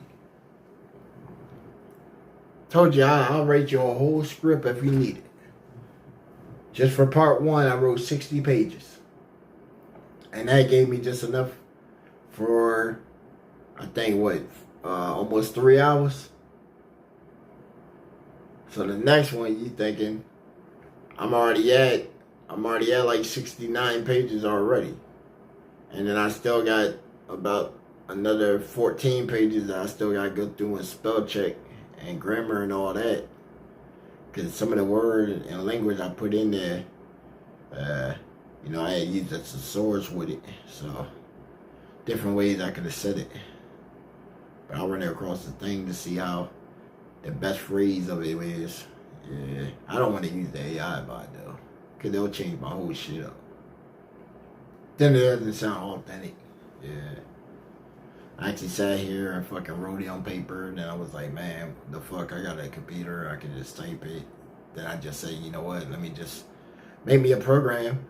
Told you I'll write you a whole script if you need it. Just for part 1, I wrote 60 pages. And that gave me just enough for, I think, almost 3 hours. So the next one, you thinking, I'm already at like 69 pages already. And then I still got about another 14 pages that I still got to go through and spell check and grammar and all that. Because some of the words and language I put in there, you know, I had used a thesaurus with it. So, different ways I could have said it. But I'll run it across the thing to see how the best phrase of it is. Yeah, I don't want to use the AI bot though. Because they'll change my whole shit up. Then it doesn't sound authentic. Yeah. I actually sat here and fucking wrote it on paper. And then I was like, man, the fuck, I got a computer. I can just type it. Then I just say, you know what, let me just make me a program